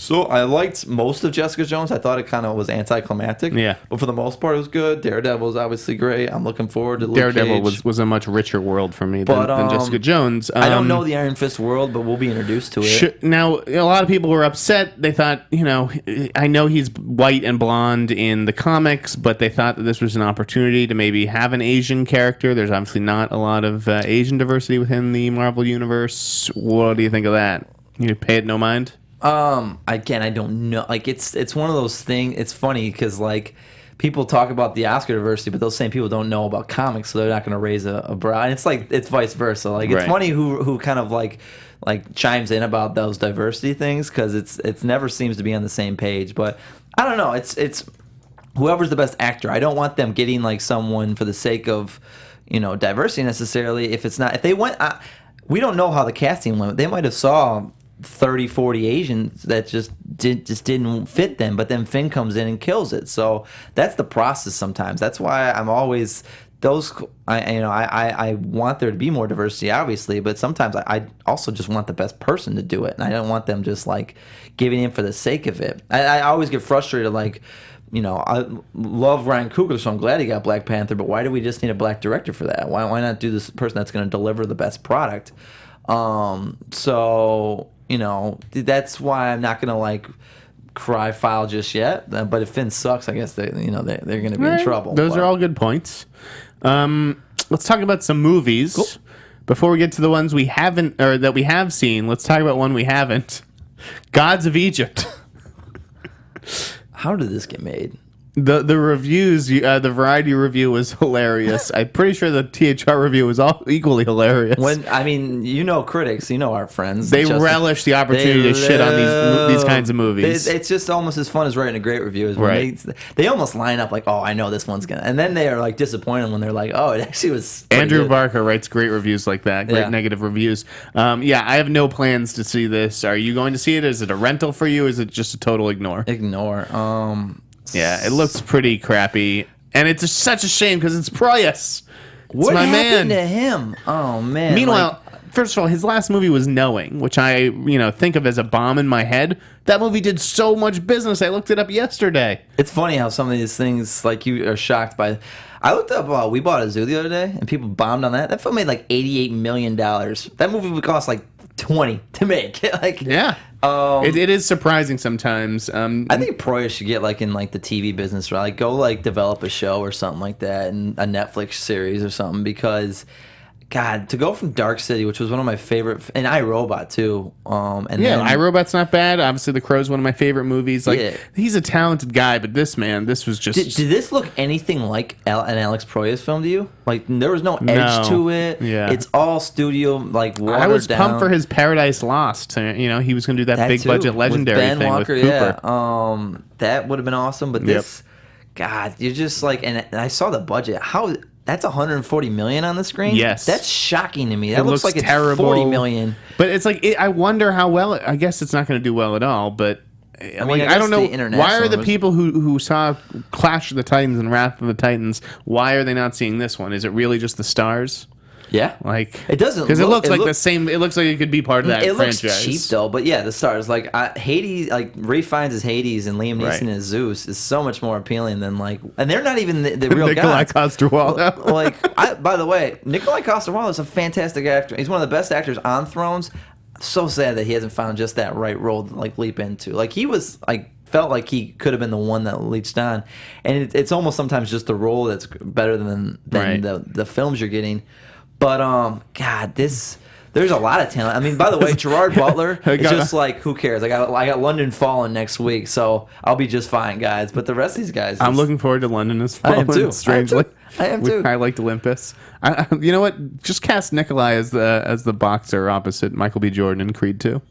so I liked most of Jessica Jones. I thought it kind of was anticlimactic. Yeah. But for the most part, it was good. Daredevil is obviously great. I'm looking forward to Luke Daredevil Cage. was a much richer world for me than Jessica Jones. I don't know the Iron Fist world, but we'll be introduced to it. Now, a lot of people were upset. They thought, I know he's white and blonde in the comics, but they thought that this was an opportunity to maybe have an Asian character. There's obviously not a lot of Asian diversity within the Marvel Universe. What do you think of that? You pay it no mind? Again, I don't know. Like, it's one of those things. It's funny because like people talk about the Oscar diversity, but those same people don't know about comics, so they're not going to raise a brow. And it's like it's vice versa. Like, it's funny who kind of like chimes in about those diversity things because it's never seems to be on the same page. But I don't know. It's whoever's the best actor. I don't want them getting like someone for the sake of diversity necessarily. If they went, we don't know how the casting went. They might have saw 30, 40 Asians that just didn't fit them, but then Finn comes in and kills it. So that's the process sometimes. That's why I'm always I want there to be more diversity, obviously, but sometimes I also just want the best person to do it, and I don't want them just like giving in for the sake of it. I always get frustrated, like, I love Ryan Coogler, so I'm glad he got Black Panther, but why do we just need a black director for that? Why not do this person that's going to deliver the best product? So that's why I'm not going to like cry foul just yet. But if Finn sucks, I guess they're going to be in trouble. Those are all good points. Let's talk about some movies. Cool. Before we get to the ones we haven't or that we have seen, let's talk about one we haven't. Gods of Egypt. How did this get made? The reviews, the Variety review was hilarious. I'm pretty sure the THR review was all equally hilarious. Critics, our friends. They relish the opportunity to shit on these kinds of movies. It's just almost as fun as writing a great review. They almost line up like, oh, I know this one's gonna, and then they are like disappointed when they're like, oh, it actually was. Andrew good. Barker writes great reviews like that, great negative reviews. I have no plans to see this. Are you going to see it? Is it a rental for you? Is it just a total ignore? Yeah, it looks pretty crappy, and it's such a shame because it's Proyas. What happened to him? Oh man! Meanwhile, first of all, his last movie was Knowing, which I think of as a bomb in my head. That movie did so much business. I looked it up yesterday. It's funny how some of these things like you are shocked by. I looked up We Bought a Zoo the other day, and people bombed on that. That film made like $88 million. That movie would cost like 20 to make. It is surprising sometimes. I think Proyas should get like in like the TV business, right? Like go like develop a show or something like that, and a Netflix series or something, because God, to go from Dark City, which was one of my favorite, and iRobot too. iRobot's not bad. Obviously, The Crow's one of my favorite movies. He's a talented guy, but this was just. Did this look anything like an Alex Proyas film to you? Like there was no edge to it. Yeah, it's all studio watered down. I was pumped for his Paradise Lost. He was going to do that big budget legendary with Ben thing Walker, with Cooper. Yeah, that would have been awesome. But this, God, you're just like, and I saw the budget. How. That's $140 million on the screen? Yes. That's shocking to me. That looks like terrible. It's $40 million. But it's like, I wonder how well, I guess it's not going to do well at all, but I don't know. Why are the people who saw Clash of the Titans and Wrath of the Titans, why are they not seeing this one? Is it really just the stars? Yeah, it doesn't because it looks like the same. It looks like it could be part of that franchise. It looks cheap though, but yeah, the stars like Hades, like Ray Fiennes as Hades and Liam Neeson as Zeus is so much more appealing than and they're not even the real Nikolai gods. Coster-Waldau. By the way, Nikolai Coster-Waldau is a fantastic actor. He's one of the best actors on Thrones. So sad that he hasn't found just that right role to leap into. He was felt like he could have been the one that leached on, and it's almost sometimes just the role that's better than the films you're getting. But God, there's There's a lot of talent. I mean, by the way, Gerard Butler is just like, who cares? I got London Fallen next week, so I'll be just fine, guys. But the rest of these guys, I'm looking forward to London as Fallen. I am too. Strangely, I am too. I liked Olympus. You know what? Just cast Nikolai as the boxer opposite Michael B. Jordan in Creed 2.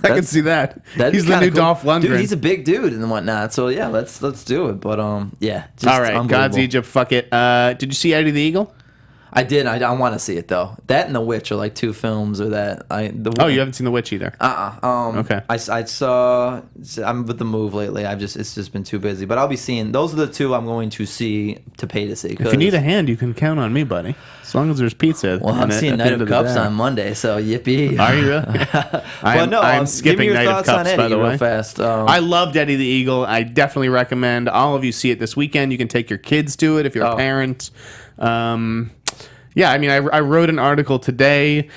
I can see that. He's the new cool. Dolph Lundgren. Dude, he's a big dude and whatnot. So yeah, let's do it. But yeah. Just all right, God's Egypt. Fuck it. Did you see Eddie the Eagle? I did. I want to see it though. That and The Witch are like two films, or that. You haven't seen The Witch either. Okay. I saw. I'm with the move lately. It's just been too busy. But I'll be seeing. Those are the two I'm going to see to pay to see. If you need a hand, you can count on me, buddy. As long as there's pizza. Well, I'm seeing Night of Cups on Monday, so yippee. Are you really? I'm skipping Night of Cups, by the way. Fast. I loved Eddie the Eagle. I definitely recommend all of you see it this weekend. You can take your kids to it if you're a parent. Yeah, I mean, I wrote an article today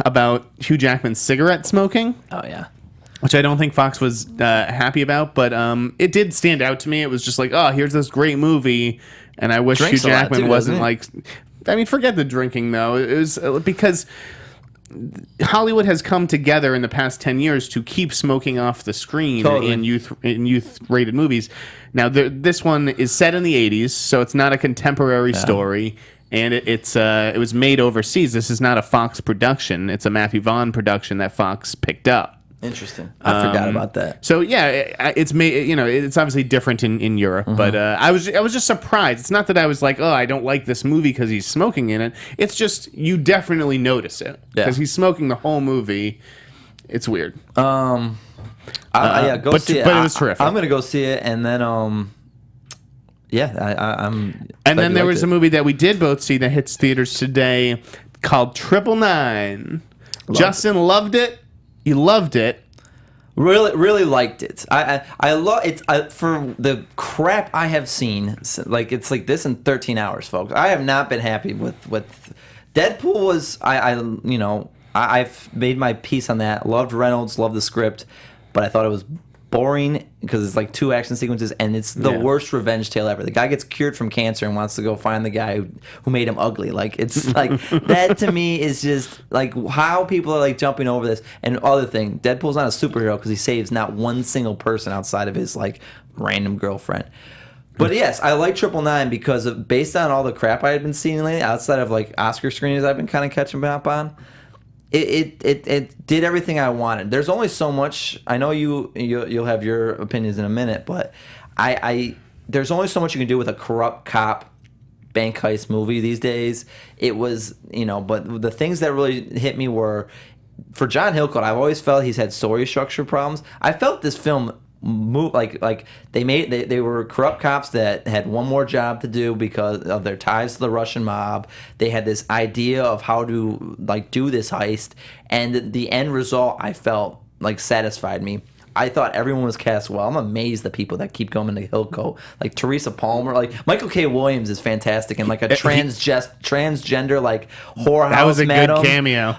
about Hugh Jackman's cigarette smoking. Oh, yeah. Which I don't think Fox was happy about, but it did stand out to me. It was just like, oh, here's this great movie, and I wish Hugh Jackman wasn't like... I mean, forget the drinking, though. It was because Hollywood has come together in the past 10 years to keep smoking off the screen in youth-rated movies. Now, this one is set in the 80s, so it's not a contemporary story. And it was made overseas. This is not a Fox production. It's a Matthew Vaughn production that Fox picked up. Interesting. I forgot about that. So yeah, it's made. It's obviously different in Europe, but I was just surprised. It's not that I was like, oh, I don't like this movie because he's smoking in it. It's just you definitely notice it because he's smoking the whole movie. It's weird. Go see it. But it was terrific. I'm gonna go see it, and then I'm. And then there was a movie that we did both see that hits theaters today called 999. Justin loved it. He loved it. Really, really liked it. I love it for the crap I have seen. Like it's like this in 13 hours, folks. I have not been happy with Deadpool. Was I've made my peace on that. Loved Reynolds, loved the script, but I thought it was boring because it's like 2 action sequences and it's the worst revenge tale ever. The guy gets cured from cancer and wants to go find the guy who made him ugly. Like it's like that to me is just like how people are like jumping over this. And other thing, Deadpool's not a superhero because he saves not one single person outside of his like random girlfriend. But yes, I like 999 because based on all the crap I had been seeing lately, outside of like Oscar screenings I've been kind of catching up on. It did everything I wanted. There's only so much. I know you'll have your opinions in a minute, but there's only so much you can do with a corrupt cop bank heist movie these days. It was but the things that really hit me were for John Hillcoat. I've always felt he's had story structure problems. I felt this film like they were corrupt cops that had one more job to do because of their ties to the Russian mob. They had this idea of how to like do this heist, and the end result I felt like satisfied me. I thought everyone was cast well. I'm amazed the people that keep going to Hillcoat, like Teresa Palmer, like Michael K. Williams is fantastic, and like a transgender like whorehouse. That was a good cameo.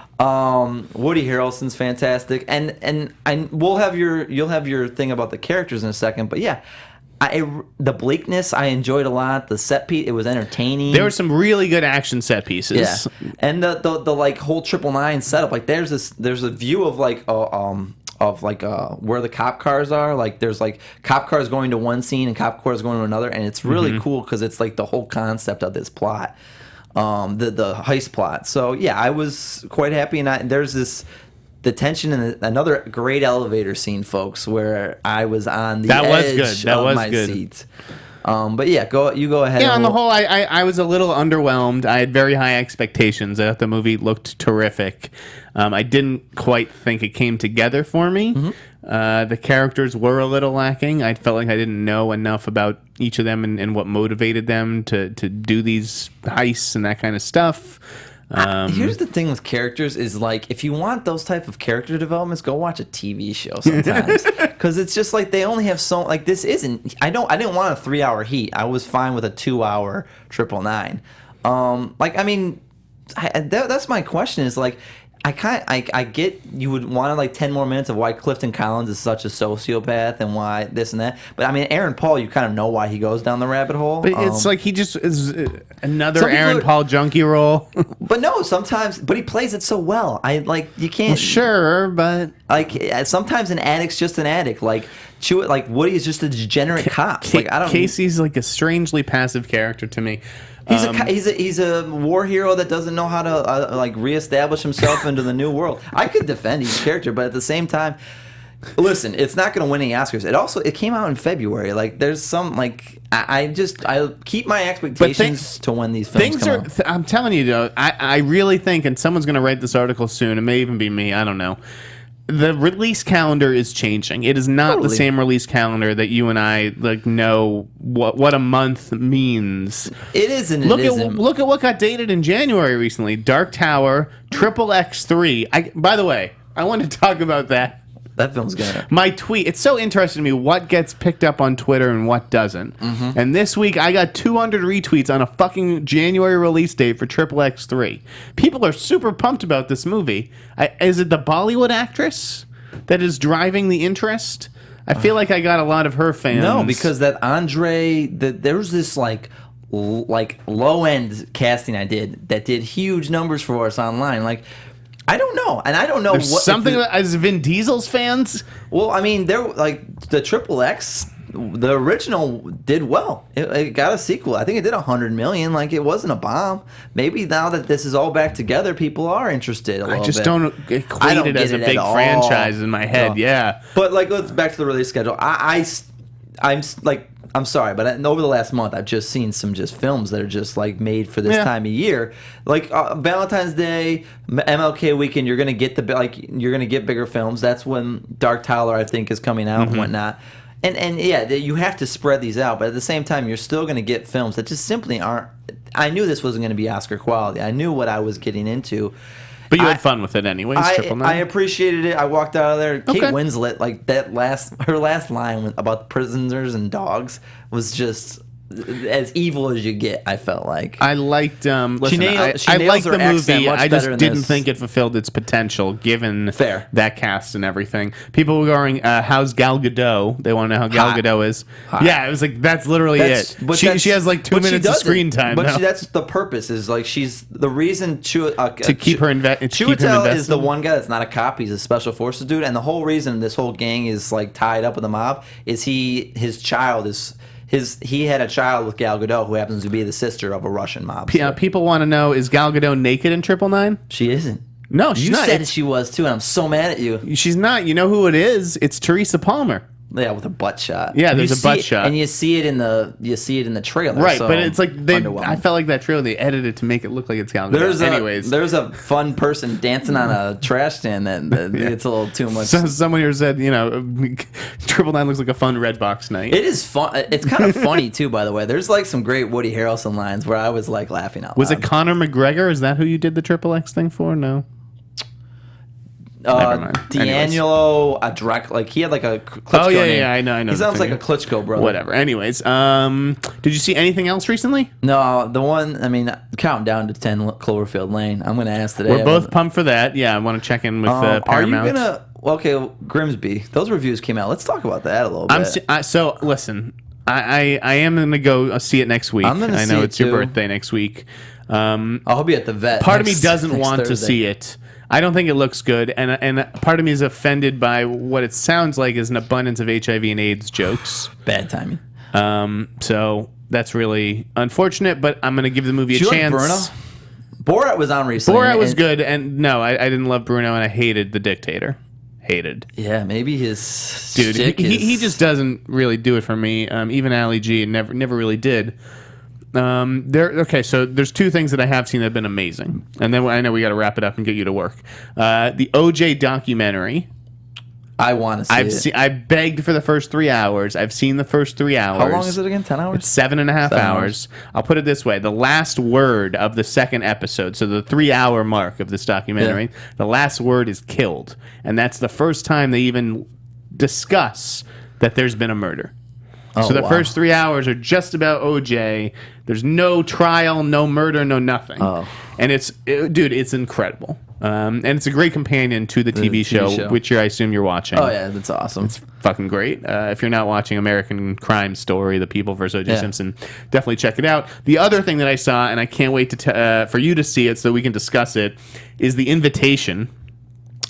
Woody Harrelson's fantastic, and you'll have your thing about the characters in a second, but yeah. The bleakness I enjoyed a lot. The set piece, it was entertaining. There were some really good action set pieces. Yeah, and the like whole 999 setup. Like there's a view of like where the cop cars are. Like there's like cop cars going to one scene and cop cars going to another, and it's really cool because it's like the whole concept of this plot, the heist plot. So yeah, I was quite happy, and there's the tension in another great elevator scene, folks, where I was on the edge of my seat. But yeah, you go ahead. Yeah, on the whole, I was a little underwhelmed. I had very high expectations. I thought the movie looked terrific. I didn't quite think it came together for me. The characters were a little lacking. I felt like I didn't know enough about each of them and what motivated them to do these heists and that kind of stuff. Here's the thing with characters is like if you want those type of character developments, go watch a TV show sometimes because it's just like they only have so like this isn't. I didn't want a 3-hour Heat. I was fine with a 2-hour 999. That's my question is like I get you would want like 10 more minutes of why Clifton Collins is such a sociopath and why this and that. But I mean, Aaron Paul, you kind of know why he goes down the rabbit hole. But it's like he just is another Aaron Paul junkie role. But no, sometimes, but he plays it so well. You can't. Well, sure, but sometimes an addict's just an addict. Like Woody is just a degenerate cop. Casey's like a strangely passive character to me. He's a war hero that doesn't know how to reestablish himself into the new world. I could defend his character, but at the same time, listen, it's not going to win any Oscars. It came out in February. Like there's some I keep my expectations to when these films come out. I'm telling you though, I really think, and someone's going to write this article soon. It may even be me. I don't know. The release calendar is changing. It is not the same release calendar that you and I know what a month means. It isn't. Look at what got dated in January recently. Dark Tower, XXX3. By the way, I want to talk about that. That film's good. My tweet. It's so interesting to me what gets picked up on Twitter and what doesn't. Mm-hmm. And this week I got 200 retweets on a fucking January release date for XXX3. People are super pumped about this movie. Is it the Bollywood actress that is driving the interest? I feel like I got a lot of her fans. No, because that Andre, there was this low end casting I did that did huge numbers for us online. I don't know, and I don't know There's something as Vin Diesel's fans. Well, I mean, they're the XXX. The original did well. It got a sequel. I think it did 100 million. It wasn't a bomb. Maybe now that this is all back together, people are interested. I just don't equate it as a big franchise in my head. No. Yeah, but let's back to the release schedule. I'm sorry, but over the last month, I've just seen some films that are just made for this time of year. Valentine's Day, MLK weekend, you're gonna get you're gonna get bigger films. That's when Dark Tower, I think, is coming out and whatnot. And yeah, you have to spread these out, but at the same time, you're still gonna get films that just simply aren't. I knew this wasn't gonna be Oscar quality. I knew what I was getting into. But you had fun with it anyways. I appreciated it. I walked out of there. Kate Winslet, her last line about the prisoners and dogs was just as evil as you get. I felt like I liked. Listen, I liked the movie. I just didn't think it fulfilled its potential given that cast and everything. People were going, "How's Gal Gadot?" They want to know how Gal Gadot is. Hot. Yeah, it was that's literally it. She has 2 minutes of screen time. But that's the purpose. Is she's the reason to keep her invested. Chiwetel is the one guy that's not a cop. He's a special forces dude, and the whole reason this whole gang is tied up with the mob is his child is. He had a child with Gal Gadot who happens to be the sister of a Russian mobster. People want to know, is Gal Gadot naked in 999? She isn't. No, she's not. You said she was too, and I'm so mad at you. She's not. You know who it is? It's Teresa Palmer. Yeah, with a butt shot. Yeah, there's a butt shot, and you see it in the trailer. Right, so but it's I felt like that trailer they edited to make it look like it's Gal Gadot. There's a fun person dancing on a trash stand that it's a little too much. So someone here said, 999 looks like a fun Redbox night. It is fun. It's kind of funny too, by the way. There's some great Woody Harrelson lines where I was laughing out loud. Was it Conor McGregor? Is that who you did the XXX thing for? No. D'Angelo, a direct he had a Klitschko Oh yeah, name. Yeah, I know. He sounds like a Klitschko brother. Whatever. Anyways, did you see anything else recently? No, the one. I mean, counting down to 10 Cloverfield Lane. I'm going to ask today. We're both pumped for that. Yeah, I want to check in with Paramount. Are you gonna? Okay, Grimsby. Those reviews came out. Let's talk about that a little bit. So listen, I am going to go see it next week. I'm going to see it. I know it's your birthday next week. I'll be at the vet. Part of me doesn't want to see it. I don't think it looks good, and part of me is offended by what it sounds like is an abundance of HIV and AIDS jokes. Bad timing. So that's really unfortunate, but I'm going to give the movie a chance. Like Bruno? Borat was on recently. Borat was good, and no, I didn't love Bruno, and I hated The Dictator. Hated. Yeah, maybe his dude. He just doesn't really do it for me. Even Ali G never really did. So there's two things that I have seen that have been amazing, and then I know we got to wrap it up and get you to work. The OJ documentary. I want to see it. I begged for the first 3 hours. I've seen the first 3 hours. How long is it again? 10 hours? It's 7.5 hours. I'll put it this way. The last word of the second episode, so the 3-hour mark of this documentary, the last word is killed. And that's the first time they even discuss that there's been a murder. So the first 3 hours are just about OJ. There's no trial, no murder, no nothing. Oh. And it's incredible. And it's a great companion to the TV show, which I assume you're watching. Oh yeah, that's awesome. It's fucking great. If you're not watching American Crime Story, The People vs. O.J. Simpson, definitely check it out. The other thing that I saw, and I can't wait to for you to see it so we can discuss it, is The Invitation.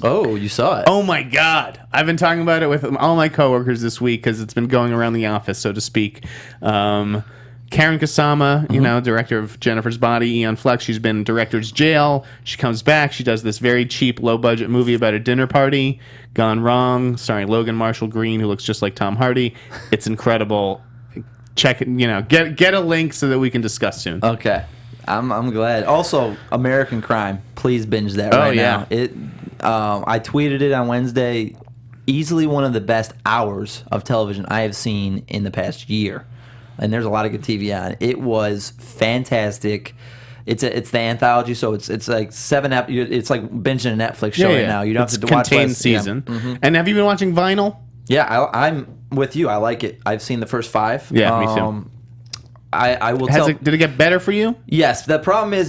Oh, you saw it. Oh my God. I've been talking about it with all my coworkers this week because it's been going around the office, so to speak. Karen Kusama, director of Jennifer's Body, Eon Flux, she's been in Director's Jail. She comes back. She does this very cheap, low-budget movie about a dinner party, Gone Wrong, starring Logan Marshall Green, who looks just like Tom Hardy. It's incredible. Check it, get a link so that we can discuss soon. Okay. I'm glad. Also, American Crime. Please binge that now. I tweeted it on Wednesday. Easily one of the best hours of television I have seen in the past year, and there's a lot of good TV on. It was fantastic. It's the anthology, so it's like 7 It's like binging a Netflix show right now. You don't have to watch contained season. Yeah. Mm-hmm. And have you been watching Vinyl? Yeah, I'm with you. I like it. I've seen the first 5. Yeah, me too. I will did it get better for you? Yes. The problem is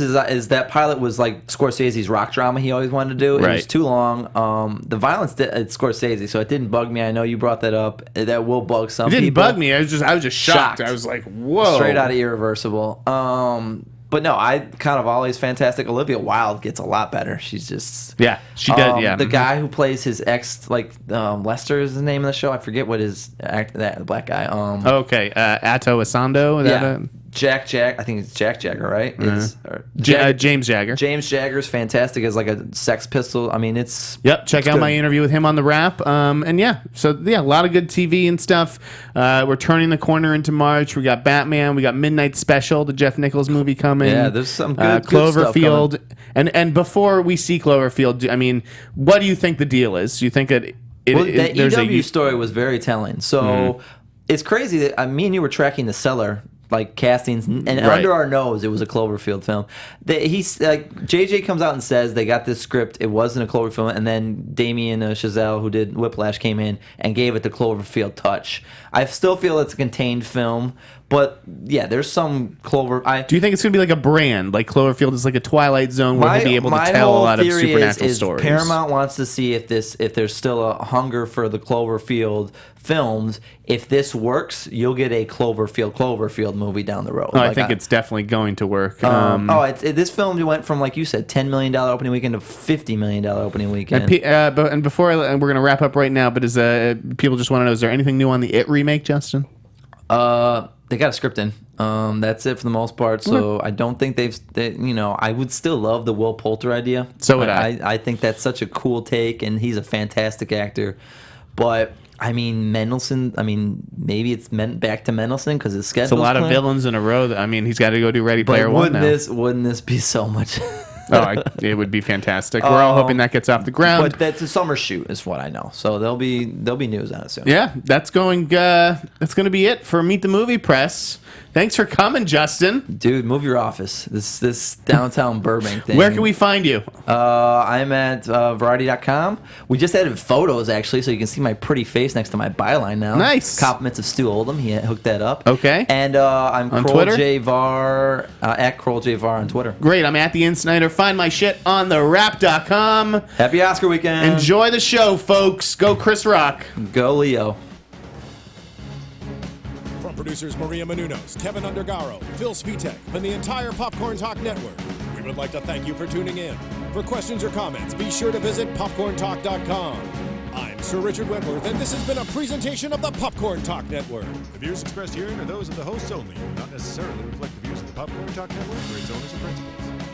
that pilot was like Scorsese's rock drama he always wanted to do. It was too long. The violence it's Scorsese, so it didn't bug me. I know you brought that up. That will bug some people. It didn't bug me. I was just shocked. I was like, whoa. Straight out of Irreversible. But no, I kind of always fantastic. Olivia Wilde gets a lot better. She's just she does. Yeah, the guy who plays his ex, Lester is the name of the show. I forget what his the black guy. Okay, Atto Asando. Jack. I think it's Jack Jagger, right? James Jagger. James Jagger's fantastic as like a Sex Pistol. I mean, it's check out my interview with him on The Wrap. A lot of good TV and stuff. We're turning the corner into March. We got Batman. We got Midnight Special, the Jeff Nichols movie coming. Yeah, there's some good Cloverfield. Good stuff coming. And before we see Cloverfield, I mean, what do you think the deal is? Do you think that that EW story was very telling. So it's crazy that me and you were tracking The Cellar. Like castings, and under our nose, it was a Cloverfield film. JJ comes out and says they got this script. It wasn't a Cloverfield film, and then Damien Chazelle, who did Whiplash, came in and gave it the Cloverfield touch. I still feel it's a contained film, but there's some Clover. Do you think it's gonna be like a brand, like Cloverfield is like a Twilight Zone where we'll be able to tell a lot of supernatural stories? Paramount wants to see if there's still a hunger for the Cloverfield films. If this works, you'll get a Cloverfield movie down the road. I think it's definitely going to work. This film went from, like you said, $10 million opening weekend to $50 million opening weekend. And before we're going to wrap up right now, but people just want to know, is there anything new on the It remake, Justin? They got a script in. That's it for the most part. So I don't think I would still love the Will Poulter idea. So would I. I think that's such a cool take, and he's a fantastic actor. But I mean, Mendelsohn. I mean, maybe it's back to Mendelsohn because his schedule. It's a lot of villains in a row. He's got to go do Ready Player One now. Wouldn't this be so much? It would be fantastic. We're all hoping that gets off the ground. But that's a summer shoot, is what I know. So there'll be news on it soon. Yeah, that's going to be it for Meet the Movie Press. Thanks for coming, Justin. Dude, move your office. This downtown Burbank thing. Where can we find you? I'm at Variety.com. We just added photos, actually, so you can see my pretty face next to my byline now. Nice. Compliments of Stu Oldham. He hooked that up. Okay. And I'm on Kroll Twitter? J Var, at Kroll J Var on Twitter. Great. I'm at the Sneider. Find my shit on thewrap.com. Happy Oscar weekend. Enjoy the show, folks. Go Chris Rock. Go Leo. From producers Maria Menounos, Kevin Undergaro, Phil Svitek, and the entire Popcorn Talk Network, we would like to thank you for tuning in. For questions or comments, be sure to visit popcorntalk.com. I'm Sir Richard Wentworth, and this has been a presentation of the Popcorn Talk Network. The views expressed herein are those of the hosts only and do not necessarily reflect the views of the Popcorn Talk Network or its owners or principals.